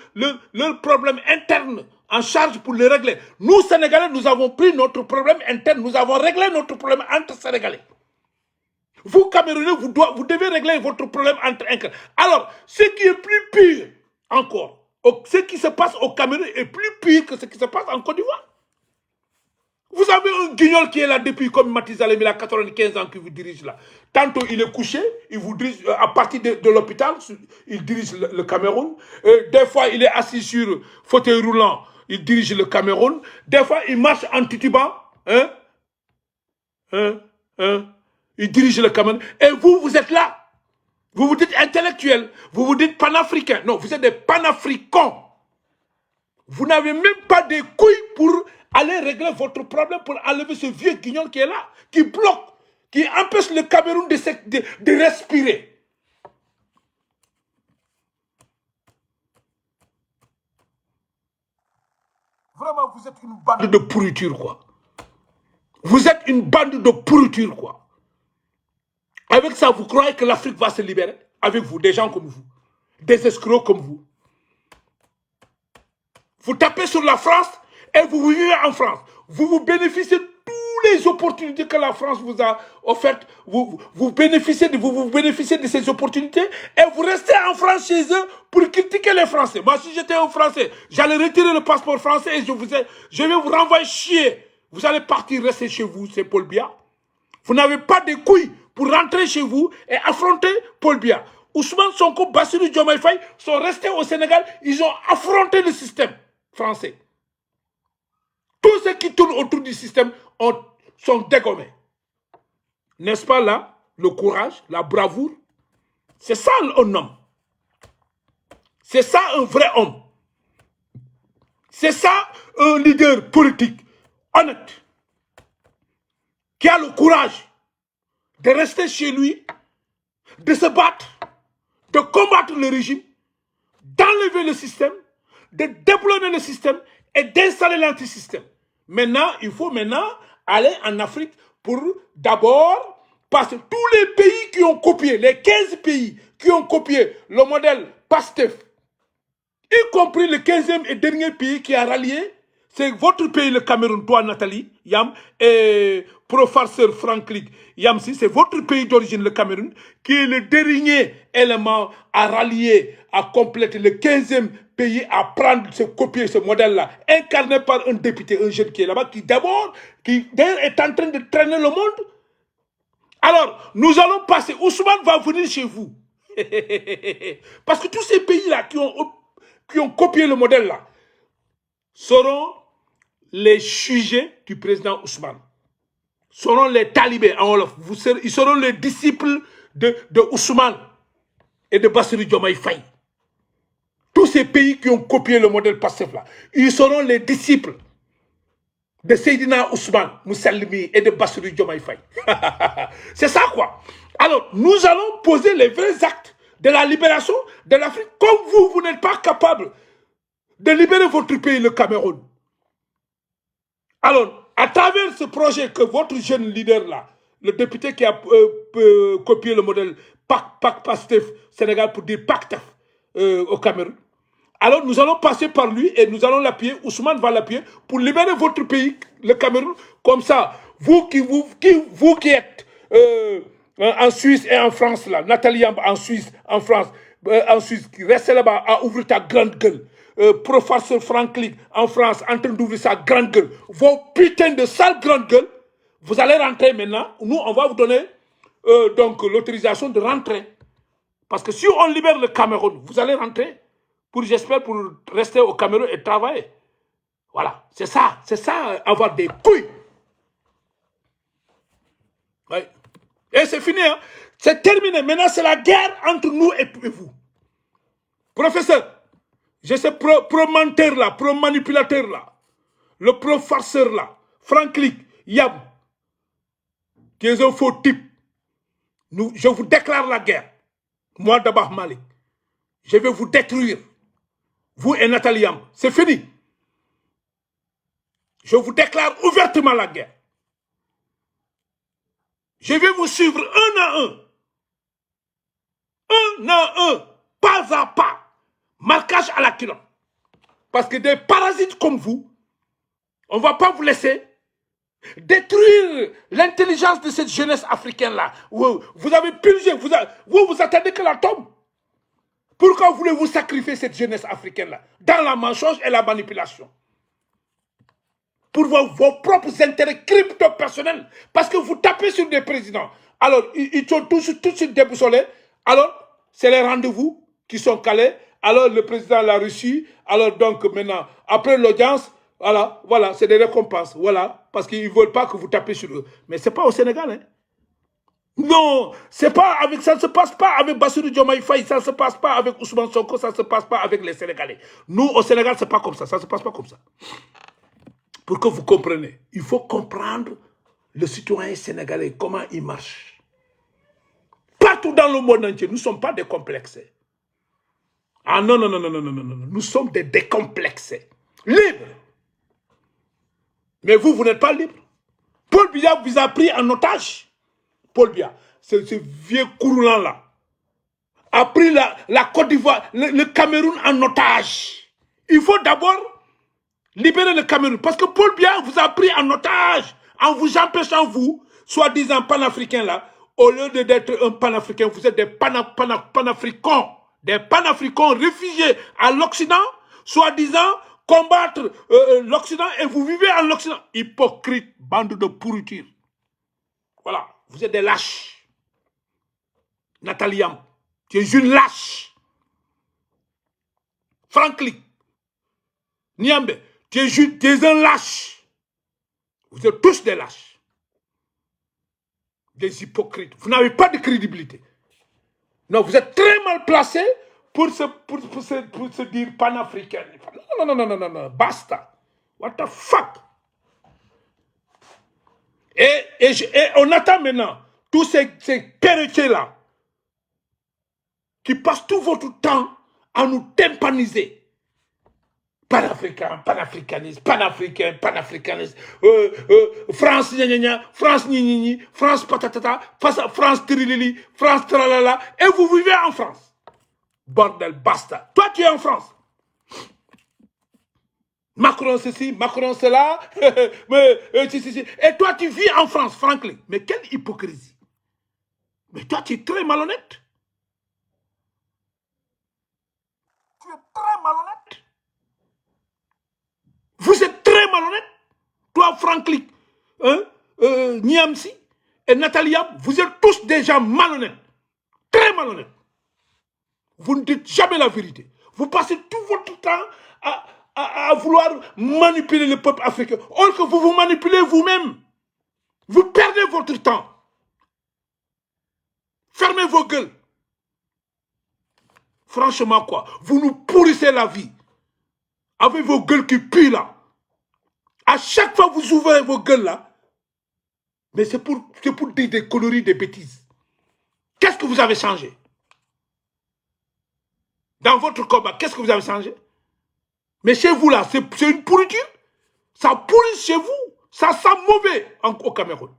leur problème interne en charge pour les régler. Nous, Sénégalais, nous avons pris notre problème interne. Nous avons réglé notre problème entre Sénégalais. Vous, Camerounais, vous devez régler votre problème entre Inca. Alors, ce qui est plus pire encore, ce qui se passe au Cameroun est plus pire que ce qui se passe en Côte d'Ivoire. Vous avez un guignol qui est là depuis comme Matizalem, il a 95 ans qui vous dirige là. Tantôt il est couché, il vous dirige à partir de l'hôpital, il dirige le Cameroun. Des fois il est assis sur fauteuil roulant, il dirige le Cameroun. Des fois il marche en titubant, il dirige le Cameroun. Et vous, vous êtes là. Vous vous dites intellectuel, vous vous dites panafricain. Non, vous êtes des panafricains. Vous n'avez même pas de couilles pour aller régler votre problème, pour enlever ce vieux guignol qui est là, qui bloque, qui empêche le Cameroun de respirer. Vraiment, vous êtes une bande de pourriture, quoi. Vous êtes une bande de pourriture, quoi. Avec ça, vous croyez que l'Afrique va se libérer? Avec vous, des gens comme vous, des escrocs comme vous. Vous tapez sur la France et vous vivez en France. Vous bénéficiez de toutes les opportunités que la France vous a offertes. Vous bénéficiez de ces opportunités et vous restez en France chez eux pour critiquer les Français. Moi, si j'étais un Français, j'allais retirer le passeport français et je vais vous renvoyer chier. Vous allez partir, rester chez vous, c'est Paul Biya. Vous n'avez pas de couilles pour rentrer chez vous et affronter Paul Biya. Ousmane Sonko, Bassirou Diomaye Faye sont restés au Sénégal, ils ont affronté le système français. Tous ceux qui tournent autour du système sont dégommés. N'est-ce pas là, le courage, la bravoure? C'est ça un homme. C'est ça un vrai homme. C'est ça un leader politique honnête, qui a le courage de rester chez lui, de se battre, de combattre le régime, d'enlever le système, de déployer le système et d'installer l'antisystème. Maintenant, il faut aller en Afrique pour d'abord, parce que tous les pays qui ont copié, les 15 pays qui ont copié le modèle PASTEF, y compris le 15e et dernier pays qui a rallié, c'est votre pays, le Cameroun, toi Nathalie Yam, et professeur Franklin Yamsi, c'est votre pays d'origine, le Cameroun, qui est le dernier élément à rallier, à compléter le 15e pays à prendre, copier ce modèle-là, incarné par un député, un jeune qui est là-bas, qui d'ailleurs est en train de traîner le monde. Alors, nous allons passer, Ousmane va venir chez vous. Parce que tous ces pays-là qui ont copié le modèle-là seront les sujets du président Ousmane. Seront les talibés en Wolof. Ils seront les disciples de Ousmane et de Bassirou Diomaye Faye. Tous ces pays qui ont copié le modèle PASTEF-là, ils seront les disciples de Seydina Ousmane Moussalmi et de Bassirou Diomaye Faye. C'est ça quoi. Alors, nous allons poser les vrais actes de la libération de l'Afrique. Comme vous n'êtes pas capable de libérer votre pays, le Cameroun. Alors, à travers ce projet que votre jeune leader là, le député qui a copié le modèle PASTEF Sénégal pour dire PACTEF au Cameroun, alors nous allons passer par lui et nous allons l'appuyer, Ousmane va l'appuyer pour libérer votre pays, le Cameroun. Comme ça, vous qui êtes en Suisse et en France, là, Nathalie en Suisse, en France, qui reste là-bas à ouvrir ta grande gueule. Professeur Franklin en France en train d'ouvrir sa grande gueule. Vos putains de sales grandes gueules, vous allez rentrer maintenant. Nous, on va vous donner donc l'autorisation de rentrer. Parce que si on libère le Cameroun, vous allez rentrer. J'espère, pour rester au Cameroun et travailler. Voilà, c'est ça, avoir des couilles. Oui. Et c'est fini, hein? C'est terminé. Maintenant, c'est la guerre entre nous et vous. Professeur, j'ai ce pro-menteur là, pro-manipulateur là, le pro-farceur là, Franklin, Yam, qui est un faux type. Je vous déclare la guerre. Moi, Dabah Malik, je vais vous détruire. Vous et Nathalie Yam, c'est fini. Je vous déclare ouvertement la guerre. Je vais vous suivre un à un, pas à pas, marquage à la culotte. Parce que des parasites comme vous, on ne va pas vous laisser détruire l'intelligence de cette jeunesse africaine-là. Vous avez purgé, vous attendez que la tombe. Pourquoi voulez-vous sacrifier cette jeunesse africaine-là dans la mensonge et la manipulation? Pour vos propres intérêts crypto-personnels. Parce que vous tapez sur des présidents. Alors, ils sont tous déboussolés. Alors, c'est les rendez-vous qui sont calés. Alors, le président l'a reçu. Alors, donc, maintenant, après l'audience, voilà, c'est des récompenses. Voilà, parce qu'ils ne veulent pas que vous tapez sur eux. Mais ce n'est pas au Sénégal, hein. Non, ça ne se passe pas avec Bassirou Diomaye Faye, ça ne se passe pas avec Ousmane Sonko, ça ne se passe pas avec les Sénégalais. Nous, au Sénégal, ce n'est pas comme ça, ça ne se passe pas comme ça. Pour que vous compreniez, il faut comprendre le citoyen sénégalais, comment il marche. Partout dans le monde entier, nous ne sommes pas décomplexés. Ah non, nous sommes des décomplexés, libres. Mais vous n'êtes pas libres. Paul Biya vous a pris en otage. Paul Biya, ce vieux couroulant-là, a pris la Côte d'Ivoire, le Cameroun en otage. Il faut d'abord libérer le Cameroun. Parce que Paul Biya vous a pris en otage, en vous empêchant, vous, soi-disant panafricains là, au lieu d'être un panafricain, vous êtes des panafricains. Des panafricains réfugiés à l'Occident, soi-disant combattre l'Occident, et vous vivez en l'Occident. Hypocrite, bande de pourriture. Voilà. Vous êtes des lâches. Nathalie Yam, tu es une lâche. Franklin, Niambe, tu es un lâche. Vous êtes tous des lâches. Des hypocrites. Vous n'avez pas de crédibilité. Non, vous êtes très mal placés pour se dire panafricain. Non, basta. What the fuck? Et on attend maintenant tous ces perroquets-là qui passent tout votre temps à nous tympaniser. Panafricain, panafricanisme, panafricain, panafricanisme, France, France, France, patatata, France, tirilili, France, tralala, et vous vivez en France. Bordel, basta. Toi, tu es en France. Macron ceci, Macron cela, et toi tu vis en France, Franklin. Mais quelle hypocrisie. Mais toi tu es très malhonnête. Tu es très malhonnête. Vous êtes très malhonnête. Toi, Franklin, Niamsi et Nathalie Yam, vous êtes tous déjà malhonnêtes. Très malhonnêtes. Vous ne dites jamais la vérité. Vous passez tout votre temps à vouloir manipuler le peuple africain. Or que vous vous manipulez vous-même. Vous perdez votre temps. Fermez vos gueules. Franchement, quoi. Vous nous pourrissez la vie. Avec vos gueules qui puent là. À chaque fois que vous ouvrez vos gueules là, mais c'est pour dire des conneries, des bêtises. Qu'est-ce que vous avez changé? Dans votre combat, qu'est-ce que vous avez changé? Mais chez vous là, c'est une pourriture. Ça pourrit chez vous. Ça sent mauvais au Cameroun.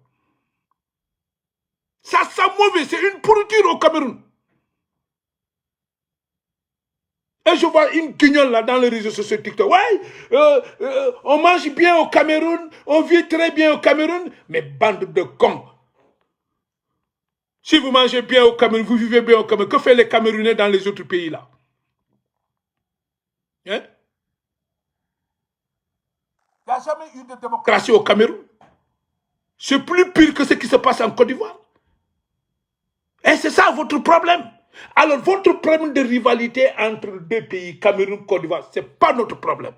Ça sent mauvais, c'est une pourriture au Cameroun. Et je vois une guignole là dans les réseaux sociaux TikTok. Ouais, on mange bien au Cameroun, on vit très bien au Cameroun, mais bande de cons. Si vous mangez bien au Cameroun, vous vivez bien au Cameroun, que font les Camerounais dans les autres pays là? Hein? Il n'y a jamais eu de démocratie au Cameroun. C'est plus pire que ce qui se passe en Côte d'Ivoire. Et c'est ça votre problème. Alors, votre problème de rivalité entre deux pays, Cameroun, Côte d'Ivoire, ce n'est pas notre problème.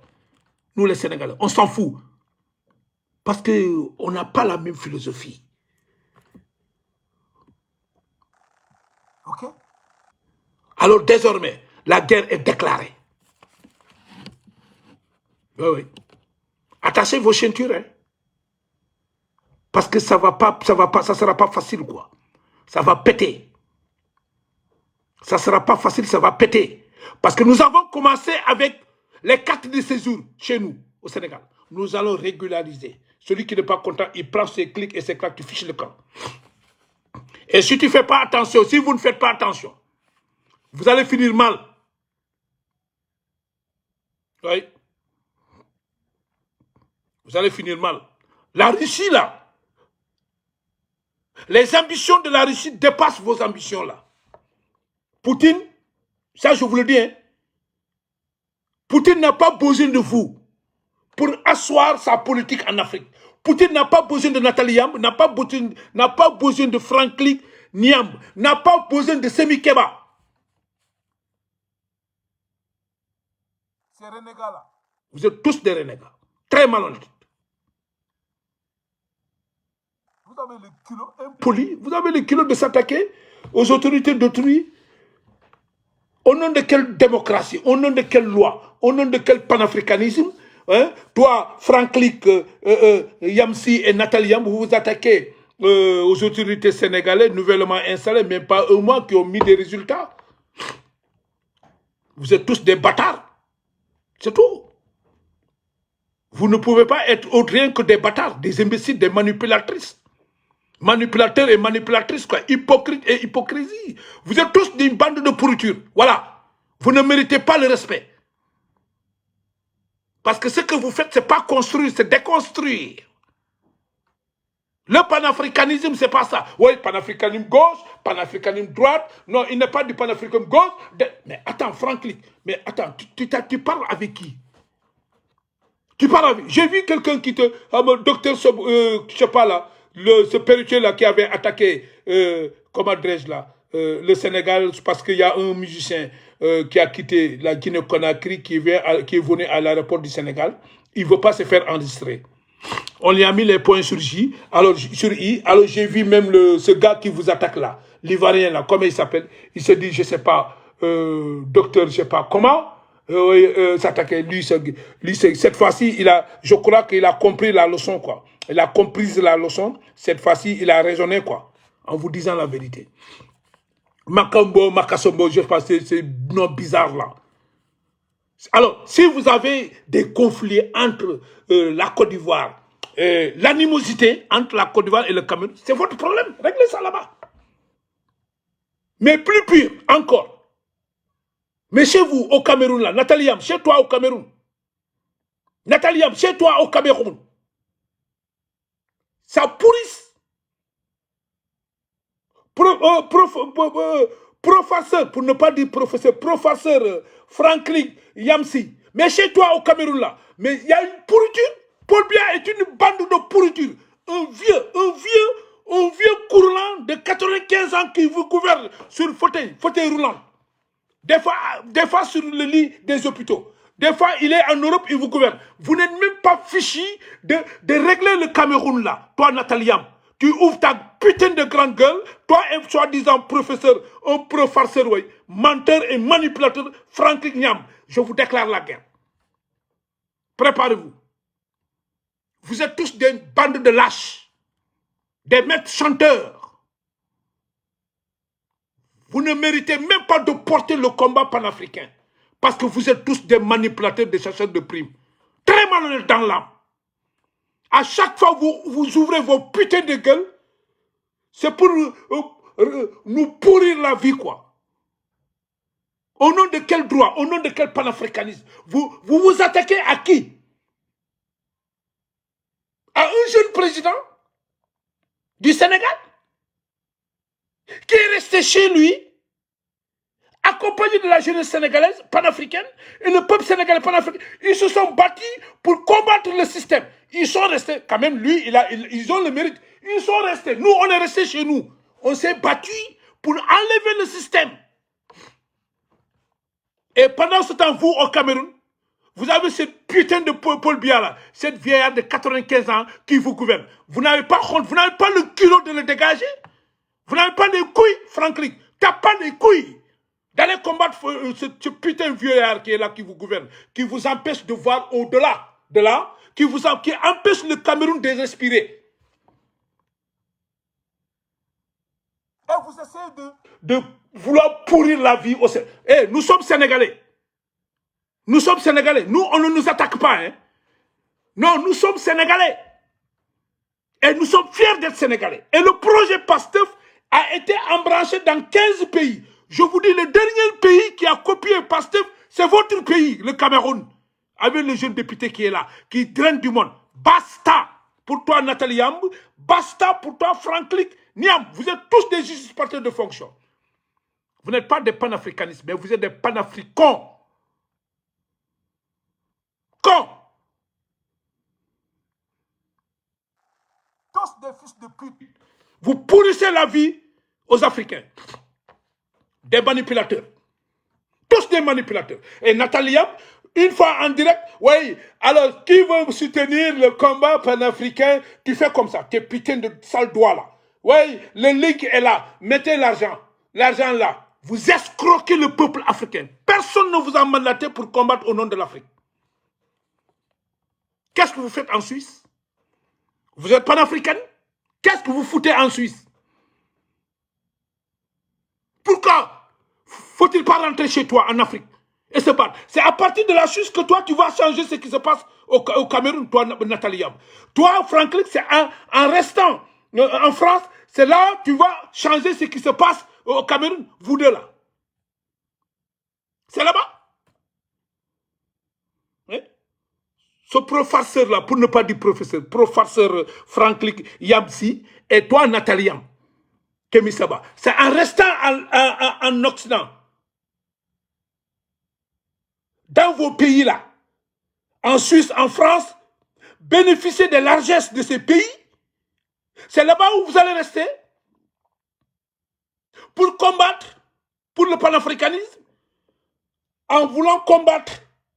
Nous, les Sénégalais, on s'en fout. Parce qu'on n'a pas la même philosophie. OK? Alors, désormais, la guerre est déclarée. Oui, oui. Attachez vos ceintures, hein. Parce que ça sera pas facile, quoi. Ça va péter. Ça sera pas facile, ça va péter. Parce que nous avons commencé avec les cartes de séjour chez nous, au Sénégal. Nous allons régulariser. Celui qui n'est pas content, il prend ses clics et ses claques, tu fiches le camp. Et si tu ne fais pas attention, si vous ne faites pas attention, vous allez finir mal. Oui. Vous allez finir mal. La Russie, là, les ambitions de la Russie dépassent vos ambitions, là. Poutine, ça je vous le dis, hein, Poutine n'a pas besoin de vous pour asseoir sa politique en Afrique. Poutine n'a pas besoin de Nathalie Yamb, n'a pas besoin de Franklin Niamb, n'a pas besoin de Semi Keba. Ces renégats-là, vous êtes tous des renégats, très malhonnêtes. Vous avez le culot impoli, vous avez le culot de s'attaquer aux autorités d'autrui. Au nom de quelle démocratie, au nom de quelle loi, au nom de quel panafricanisme, hein? Toi, Franklin Yamsi et Nathalie Yamb, vous vous attaquez aux autorités sénégalaises nouvellement installées, même pas un mois, qui ont mis des résultats. Vous êtes tous des bâtards. C'est tout. Vous ne pouvez pas être autre rien que des bâtards, des imbéciles, des manipulatrices. Manipulateurs et manipulatrices, quoi. Hypocrite et hypocrisie. Vous êtes tous d'une bande de pourriture. Voilà. Vous ne méritez pas le respect. Parce que ce que vous faites, ce n'est pas construire, c'est déconstruire. Le panafricanisme, ce n'est pas ça. Oui, panafricanisme gauche, panafricanisme droite. Non, il n'est pas du panafricanisme gauche. Mais attends, Franklin, mais attends, tu parles avec qui? Tu parles avec... J'ai vu quelqu'un qui te... docteur, je sais pas là, ce perruquier là qui avait attaqué, comment dirais-je là, le Sénégal, parce qu'il y a un musicien qui a quitté la Guinée-Conakry, qui est venu à l'aéroport du Sénégal. Il ne veut pas se faire enregistrer. On lui a mis les points sur J, alors sur I. Alors j'ai vu même ce gars qui vous attaque là, l'Ivoirien là, comment il s'appelle? Il se dit, je ne sais pas, docteur, je ne sais pas comment, s'attaquer. Lui, cette fois-ci, je crois qu'il a compris la leçon, quoi. Il a compris la leçon. Cette fois-ci, il a raisonné, quoi, en vous disant la vérité. Makambo, Makasombo, je pense que c'est nom bizarre là. Alors, si vous avez des conflits entre la Côte d'Ivoire, l'animosité entre la Côte d'Ivoire et le Cameroun, c'est votre problème. Réglez ça là-bas. Mais plus pire encore. Mais chez vous, au Cameroun, là, Nathalie Yamb, chez toi au Cameroun. Nathalie Yamb, chez toi au Cameroun. Ça pourrisse. Professeur, pour ne pas dire professeur, professeur Franklin Yamsi. Mais chez toi au Cameroun, là, mais il y a une pourriture. Paul Biya est une bande de pourriture. Un vieux courlant de 95 ans qui vous gouverne sur fauteuil roulant. Des fois sur le lit des hôpitaux. Des fois, il est en Europe, il vous gouverne. Vous n'êtes même pas fichu de régler le Cameroun là. Toi, Nataliam, tu ouvres ta putain de grande gueule. Toi, un soi-disant professeur, un pro-farceur, oui, menteur et manipulateur, Franklin Niam. Je vous déclare la guerre. Préparez-vous. Vous êtes tous des bandes de lâches. Des maîtres chanteurs. Vous ne méritez même pas de porter le combat panafricain. Parce que vous êtes tous des manipulateurs, des chercheurs de primes. Très malhonnêtes dans l'âme. À chaque fois que vous ouvrez vos putains de gueules, c'est pour nous pourrir la vie, quoi. Au nom de quel droit? Au nom de quel panafricanisme? Vous attaquez à qui? À un jeune président du Sénégal qui est resté chez lui, accompagné de la jeunesse sénégalaise, panafricaine, et le peuple sénégalais panafricain. Ils se sont battus pour combattre le système. Ils sont restés, quand même, lui, ils ont le mérite. Ils sont restés. Nous, on est restés chez nous. On s'est battus pour enlever le système. Et pendant ce temps, vous, au Cameroun, vous avez cette putain de Paul Biya là, cette vieillard de 95 ans qui vous gouverne. Vous n'avez pas honte, vous n'avez pas le culot de le dégager. Vous n'avez pas les couilles, Franklin. T'as pas les couilles d'aller combattre ce putain de vieillard qui est là, qui vous gouverne, qui vous empêche de voir au-delà de là, qui empêche le Cameroun de respirer. Et vous essayez de vouloir pourrir la vie au Sénégal. Eh, nous sommes Sénégalais. Nous sommes Sénégalais. Nous, on ne nous attaque pas. Hein. Non, nous sommes Sénégalais. Et nous sommes fiers d'être Sénégalais. Et le projet PASTEF a été embranché dans 15 pays. Je vous dis, le dernier pays qui a copié PASTEF, c'est votre pays, le Cameroun. Avec le jeune député qui est là, qui draine du monde. Basta pour toi, Nathalie Yamb. Basta pour toi, Franklin Niam. Vous êtes tous des usurpateurs de fonction. Vous n'êtes pas des panafricanistes, mais vous êtes des panafricans. Tous des fils de pute. Vous pourrissez la vie aux Africains. Des manipulateurs. Tous des manipulateurs. Et Nathalie Yamb, une fois en direct, oui, alors qui veut soutenir le combat panafricain? Tu fais comme ça, tes putains de sales doigts là. Oui, le link est là, mettez l'argent. L'argent là. Vous escroquez le peuple africain. Personne ne vous a mandaté pour combattre au nom de l'Afrique. Qu'est-ce que vous faites en Suisse? Vous êtes panafricaine? Qu'est-ce que vous foutez en Suisse? Pourquoi faut-il pas rentrer chez toi en Afrique et se battre? C'est à partir de la Suisse que toi, tu vas changer ce qui se passe au Cameroun, toi, Nathalie Yamb. Toi, Franklin, c'est en restant en France, c'est là que tu vas changer ce qui se passe au Cameroun, vous deux là. C'est là-bas. Hein? Ce pro-farceur là, pour ne pas dire professeur, pro-farceur Franklin Yamsi, et toi, Nathalie Yamb. C'est en restant en Occident, dans vos pays là, en Suisse, en France, bénéficier des largesses de ces pays. C'est là-bas où vous allez rester pour combattre pour le panafricanisme, en voulant combattre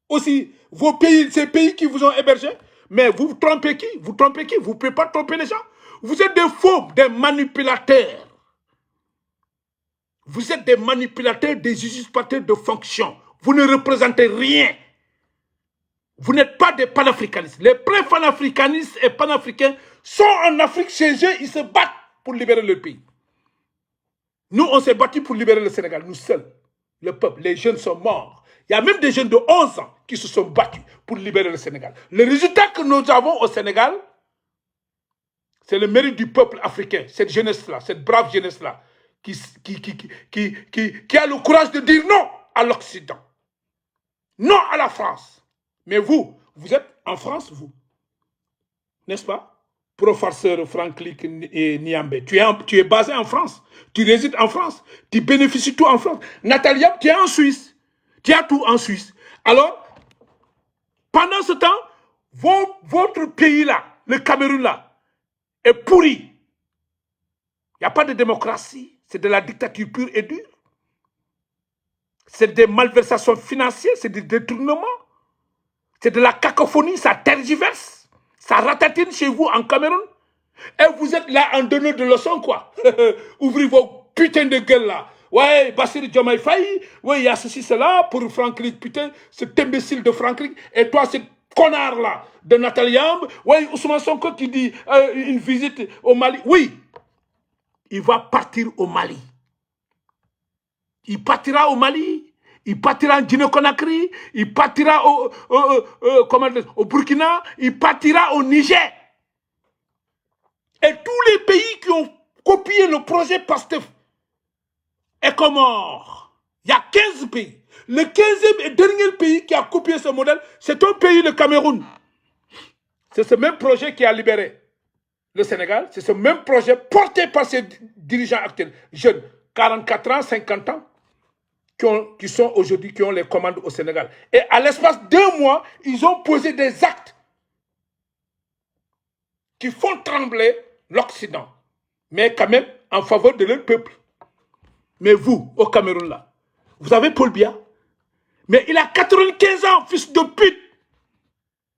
aussi vos pays, ces pays qui vous ont hébergé. Mais vous trompez qui? Vous trompez qui? Vous ne pouvez pas tromper les gens. Vous êtes des faux, des manipulateurs. Vous êtes des manipulateurs, des usurpateurs de fonction. Vous ne représentez rien. Vous n'êtes pas des panafricanistes. Les pré-panafricanistes et panafricains sont en Afrique chez eux, ils se battent pour libérer le pays. Nous, on s'est battus pour libérer le Sénégal, nous seuls. Le peuple, les jeunes sont morts. Il y a même des jeunes de 11 ans qui se sont battus pour libérer le Sénégal. Le résultat que nous avons au Sénégal, c'est le mérite du peuple africain, cette jeunesse-là, cette brave jeunesse-là, qui a le courage de dire non à l'Occident, non à la France. Mais vous êtes en France, vous, n'est-ce pas? Pro-farceur Franklin Niambe, tu es basé en France, tu résides en France, tu bénéficies tout en France. Nathalie Yamb, tu es en Suisse, tu as tout en Suisse. Alors, pendant ce temps, votre pays-là, le Cameroun là, est pourri. Il n'y a pas de démocratie. C'est de la dictature pure et dure. C'est des malversations financières, c'est des détournements, c'est de la cacophonie, ça tergiverse, ça ratatine chez vous en Cameroun. Et vous êtes là en donneur de leçons, quoi. Ouvrez vos putains de gueules là. Ouais, Bassirou Diomaye Faye, ouais, il y a ceci, cela, pour Frankrijk, putain, cet imbécile de Frankrijk, et toi, ce connard là, de Nathalie Yamb, ouais, Ousmane Sonko qui dit une visite au Mali. Oui, il va partir au Mali. Il partira au Mali, il partira en Guinée-Conakry, il partira au Burkina, il partira au Niger. Et tous les pays qui ont copié le projet PASTEF est comme mort. Il y a 15 pays. Le 15e et dernier pays qui a copié ce modèle, c'est un pays, le Cameroun. C'est ce même projet qui a libéré le Sénégal. C'est ce même projet porté par ces dirigeants actuels, jeunes, 44 ans, 50 ans, qui sont aujourd'hui, qui ont les commandes au Sénégal. Et à l'espace de 2 mois, ils ont posé des actes qui font trembler l'Occident, mais quand même en faveur de leur peuple. Mais vous, au Cameroun, là, vous avez Paul Biya, mais il a 95 ans, fils de pute,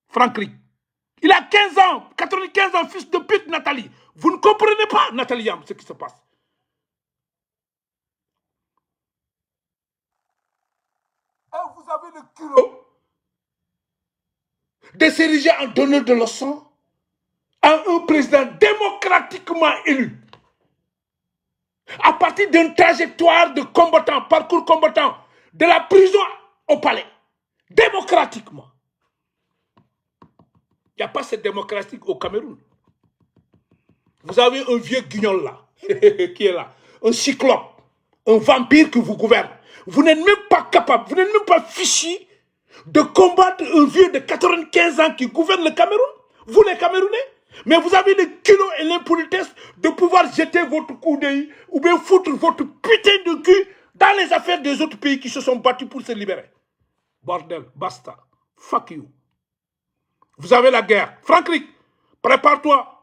Frankrijk. Il a 15 ans, 95 ans, fils de pute, Nathalie. Vous ne comprenez pas, Nathalie Yamb, ce qui se passe. Et vous avez le culot de s'ériger en donneur de leçons à un président démocratiquement élu. À partir d'une trajectoire de combattant, parcours combattant, de la prison au palais, démocratiquement. Il n'y a pas cette démocratie au Cameroun. Vous avez un vieux guignol là, qui est là, un cyclope, un vampire qui vous gouverne. Vous n'êtes même pas capable, vous n'êtes même pas fichu de combattre un vieux de 95 ans qui gouverne le Cameroun. Vous les Camerounais. Mais vous avez le culot et l'impolitesse de pouvoir jeter votre coup d'œil ou bien foutre votre putain de cul dans les affaires des autres pays qui se sont battus pour se libérer. Bordel, basta. Fuck you. Vous avez la guerre. Frankrijk, prépare-toi.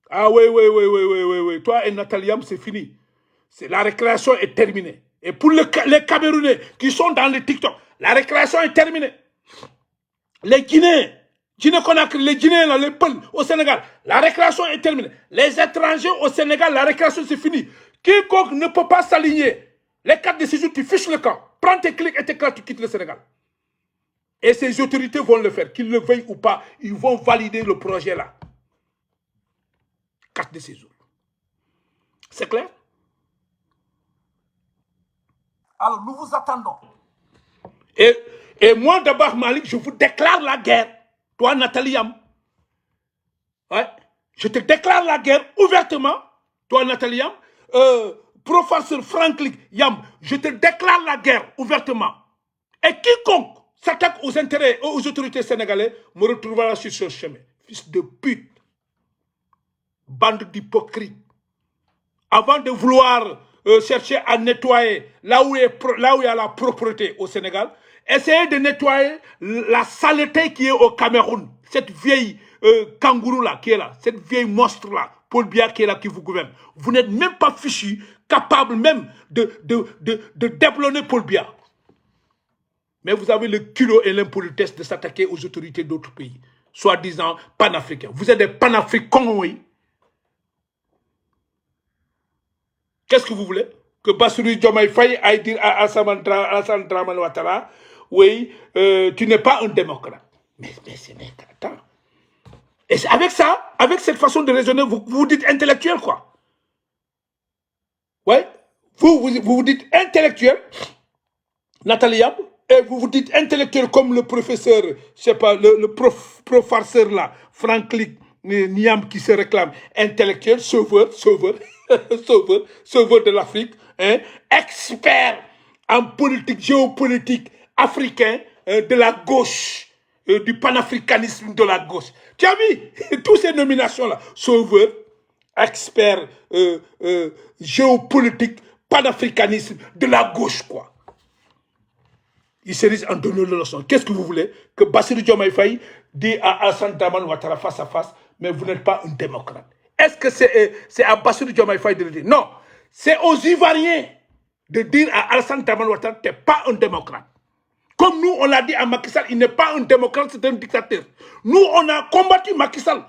Ah oui. Toi et Nathalie Yamb, c'est fini. La récréation est terminée. Et pour les Camerounais qui sont dans les TikTok, la récréation est terminée. Les Guinéens, Guinée-Conakry, les Guinéens, les Peuls au Sénégal, la récréation est terminée. Les étrangers au Sénégal, la récréation c'est fini. Quiconque ne peut pas s'aligner, les cartes de séjour, tu fiches le camp. Prends tes clics et tes cartes, tu quittes le Sénégal. Et ces autorités vont le faire, qu'ils le veuillent ou pas, ils vont valider le projet là. Carte de séjour. C'est clair? Alors nous vous attendons. Et moi, d'abord, Malik, je vous déclare la guerre. Toi, Nathalie Yamb. Ouais. Je te déclare la guerre ouvertement. Toi, Nathalie Yamb. Professeur Frankrijk Yamb. Je te déclare la guerre ouvertement. Et quiconque s'attaque aux intérêts, aux autorités sénégalaises, me retrouvera sur ce chemin. Fils de pute. Bande d'hypocrites. Avant de vouloir chercher à nettoyer là où il y a la propreté au Sénégal, essayez de nettoyer la saleté qui est au Cameroun. Cette vieille kangourou là qui est là, cette vieille monstre là, Paul Biya qui est là, qui vous gouverne. Vous n'êtes même pas fichu, capable même de déblonner Paul Biya. Mais vous avez le culot et l'impolitesse de s'attaquer aux autorités d'autres pays, soi-disant panafricains. Vous êtes des panafricains, oui. Qu'est-ce que vous voulez? Que Bassirou Diomaye Faye aille dire à Alassane Dramane Ouattara, oui, tu n'es pas un démocrate. Mais attends. Et avec ça, avec cette façon de raisonner, vous vous dites intellectuel, quoi. Ouais. Vous dites intellectuel, Nathalie Yamb, et vous vous dites intellectuel comme le professeur, je sais pas, le farceur là, Frankrijk Yamb qui se réclame intellectuel, sauveur de l'Afrique, hein, expert en politique, géopolitique africain, de la gauche, du panafricanisme de la gauche. Tu as vu toutes ces nominations-là, sauveur, expert géopolitique, panafricanisme de la gauche, quoi. Il s'érige en donneur de leçons. Qu'est-ce que vous voulez? Que Bassirou Diomaye Faye dit à Alassane Dramane Ouattara face à face, mais vous n'êtes pas un démocrate. Est-ce que c'est à Bassirou Diomaye Faye de le dire? Non, c'est aux Ivoiriens de dire à Alassane Dramane Ouattara, tu n'es pas un démocrate. Comme nous, on l'a dit à Macky Sall, il n'est pas un démocrate, c'est un dictateur. Nous, on a combattu Macky Sall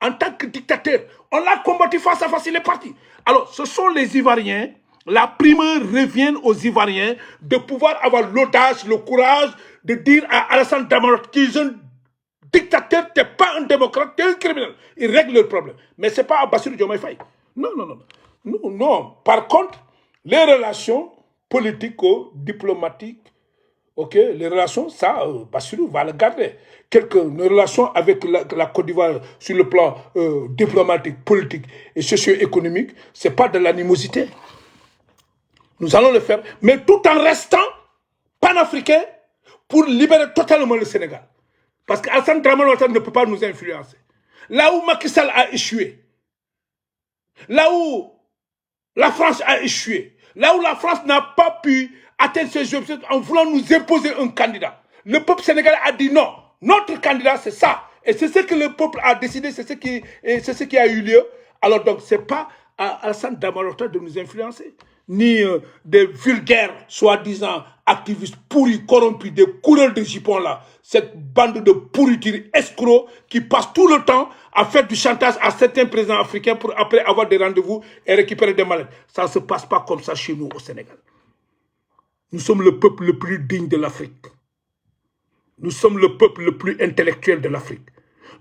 en tant que dictateur. On l'a combattu face à face, il est parti. Alors, ce sont les Ivoiriens. La primeur revient aux Ivoiriens de pouvoir avoir l'audace, le courage de dire à Alassane Dramane Ouattara qu'ils ont dictateur, tu n'es pas un démocrate, tu es un criminel. Ils règlent leur problème. Mais ce n'est pas à Bassirou Diomaye Faye. Non, non, non. Non, non. Par contre, les relations politico-diplomatiques, ok, les relations, ça, Bassirou va le garder. Quelques relations avec la Côte d'Ivoire sur le plan diplomatique, politique et socio-économique, ce n'est pas de l'animosité. Nous allons le faire, mais tout en restant panafricain pour libérer totalement le Sénégal. Parce qu'Alassane Dramane Ouattara ne peut pas nous influencer. Là où Macky Sall a échoué, là où la France a échoué, là où la France n'a pas pu atteindre ses objectifs en voulant nous imposer un candidat, le peuple sénégalais a dit non, notre candidat c'est ça. Et c'est ce que le peuple a décidé, c'est ce qui a eu lieu. Alors donc, ce n'est pas à Alassane Dramane Ouattara de nous influencer, ni des vulgaires, soi-disant activistes pourris, corrompus, des coureurs de jupons là, cette bande de pourritures escrocs qui passent tout le temps à faire du chantage à certains présidents africains pour après avoir des rendez-vous et récupérer des malades. Ça ne se passe pas comme ça chez nous au Sénégal. Nous sommes le peuple le plus digne de l'Afrique. Nous sommes le peuple le plus intellectuel de l'Afrique.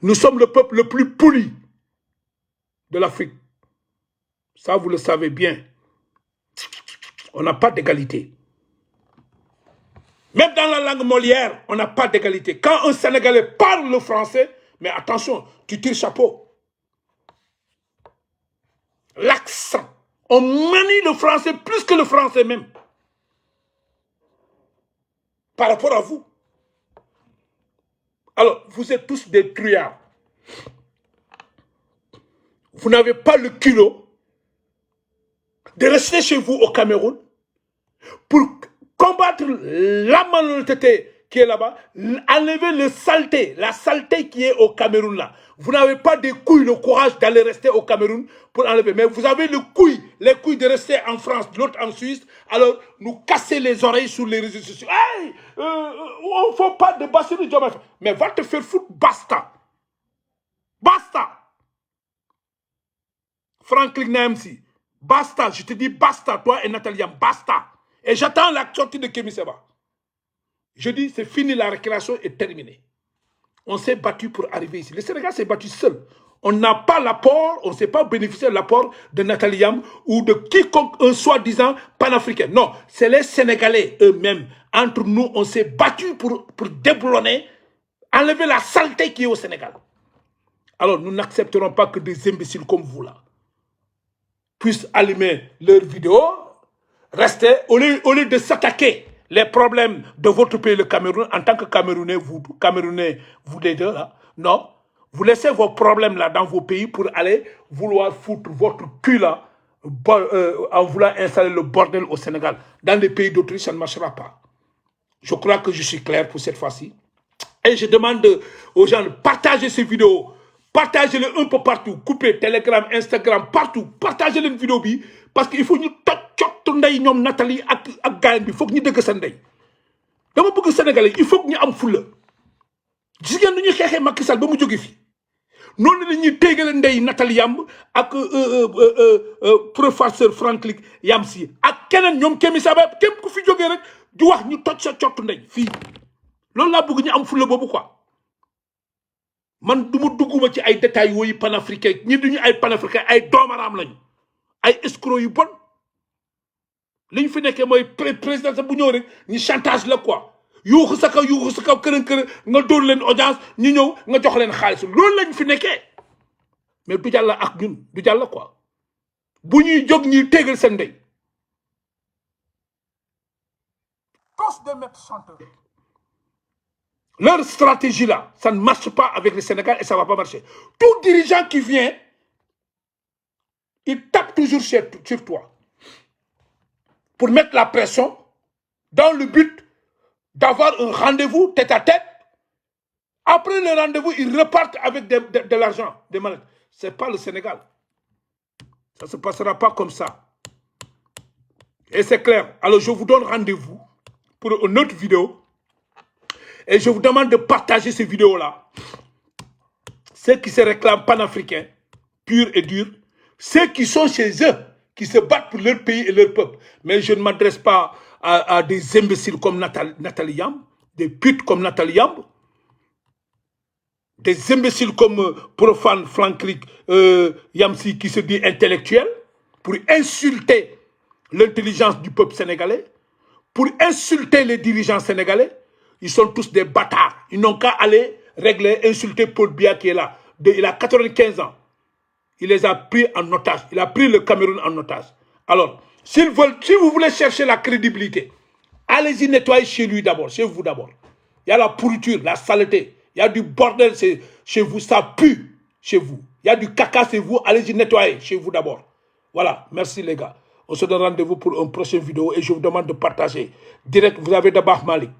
Nous sommes le peuple le plus poli de l'Afrique. Ça, vous le savez bien. On n'a pas d'égalité. Même dans la langue Molière, on n'a pas d'égalité. Quand un Sénégalais parle le français, mais attention, tu tires chapeau. L'accent. On manie le français plus que le français même. Par rapport à vous. Alors, vous êtes tous des truands. Vous n'avez pas le culot de rester chez vous au Cameroun pour combattre la malhonnêteté qui est là-bas, enlever la saleté qui est au Cameroun là. Vous n'avez pas de couilles, le courage d'aller rester au Cameroun pour enlever. Mais vous avez les couilles de rester en France, l'autre en Suisse. Alors, nous casser les oreilles sur les réseaux sociaux. Hey, on ne faut pas de Bassirou Diomaye. Mais va te faire foutre, basta. Basta. Franklin Namsi. Basta, je te dis basta, toi et Nathalie, basta. Et j'attends la sortie de Kémy Séba. Je dis, c'est fini, la récréation est terminée. On s'est battu pour arriver ici. Le Sénégal s'est battu seul. On n'a pas l'apport, on ne s'est pas bénéficié de l'apport de Nathalie Yam ou de quiconque, un soi-disant panafricain. Non, c'est les Sénégalais eux-mêmes. Entre nous, on s'est battu pour déboulonner, enlever la saleté qui est au Sénégal. Alors, nous n'accepterons pas que des imbéciles comme vous, là, puissent allumer leurs vidéos, rester, au lieu de s'attaquer les problèmes de votre pays, le Cameroun, en tant que Camerounais, vous les deux, là, non, vous laissez vos problèmes là dans vos pays pour aller vouloir foutre votre cul là, en voulant installer le bordel au Sénégal. Dans les pays d'Autriche, ça ne marchera pas. Je crois que je suis clair pour cette fois-ci. Et je demande aux gens de partager ces vidéos. Partagez-les un peu partout. Coupez Telegram, Instagram, partout. Partagez-les une vidéo bi parce qu'il faut que nous tocc ndey ñom Nathalie ak gaay bi faut que ñu dëgg sa ndey. Dama bëgg Sénégalais, il faut que ñu am fulla. Gis ngeen ñu xexé Macky Sall ba mu joggé fi. Non la ñuy téggale ndey Nathalie Yamb ak professeur Franklin Yamsi ak keneen ñom Kémi Saba képp ku fi joggé rek di wax ñu tocc sa ciott ndey fi. Loolu la bëgg ñu am fulla bobu quoi. Man duma dugguma ci ay détails woyi panafricain ñi duñu ay panafricain ay doomaram lañu ay escrocs yu bon liñ fi nekké moy président bu ñëw rek ñi chantage la quoi yuuxu sa kaw kërën nga door leen audience ñi ñëw nga jox leen xaalis loolu lañ fi nekké mais du jàll ak ñun du jàll quoi bu ñuy jóg ñi tégal seen ndey tous des maîtres chanteurs. Leur stratégie là, ça ne marche pas avec le Sénégal et ça ne va pas marcher. Tout dirigeant qui vient, il tape toujours sur toi pour mettre la pression dans le but d'avoir un rendez-vous tête à tête. Après le rendez-vous, ils repartent avec de l'argent, des malades. Ce n'est pas le Sénégal. Ça ne se passera pas comme ça. Et c'est clair. Alors, je vous donne rendez-vous pour une autre vidéo. Et je vous demande de partager ces vidéos-là. Ceux qui se réclament panafricains, purs et durs. Ceux qui sont chez eux, qui se battent pour leur pays et leur peuple. Mais je ne m'adresse pas à des imbéciles comme Nathalie Yamb, des putes comme Nathalie Yamb, des imbéciles comme Profane Franklik Yamsi qui se dit intellectuel, pour insulter l'intelligence du peuple sénégalais, pour insulter les dirigeants sénégalais. Ils sont tous des bâtards. Ils n'ont qu'à aller régler, insulter Paul Biya qui est là. Il a 95 ans. Il les a pris en otage. Il a pris le Cameroun en otage. Alors, si vous voulez chercher la crédibilité, allez-y nettoyer chez lui d'abord, chez vous d'abord. Il y a la pourriture, la saleté. Il y a du bordel chez vous, ça pue chez vous. Il y a du caca chez vous, allez-y nettoyer chez vous d'abord. Voilà, merci les gars. On se donne rendez-vous pour une prochaine vidéo et je vous demande de partager. Direct, vous avez d'abord Malik.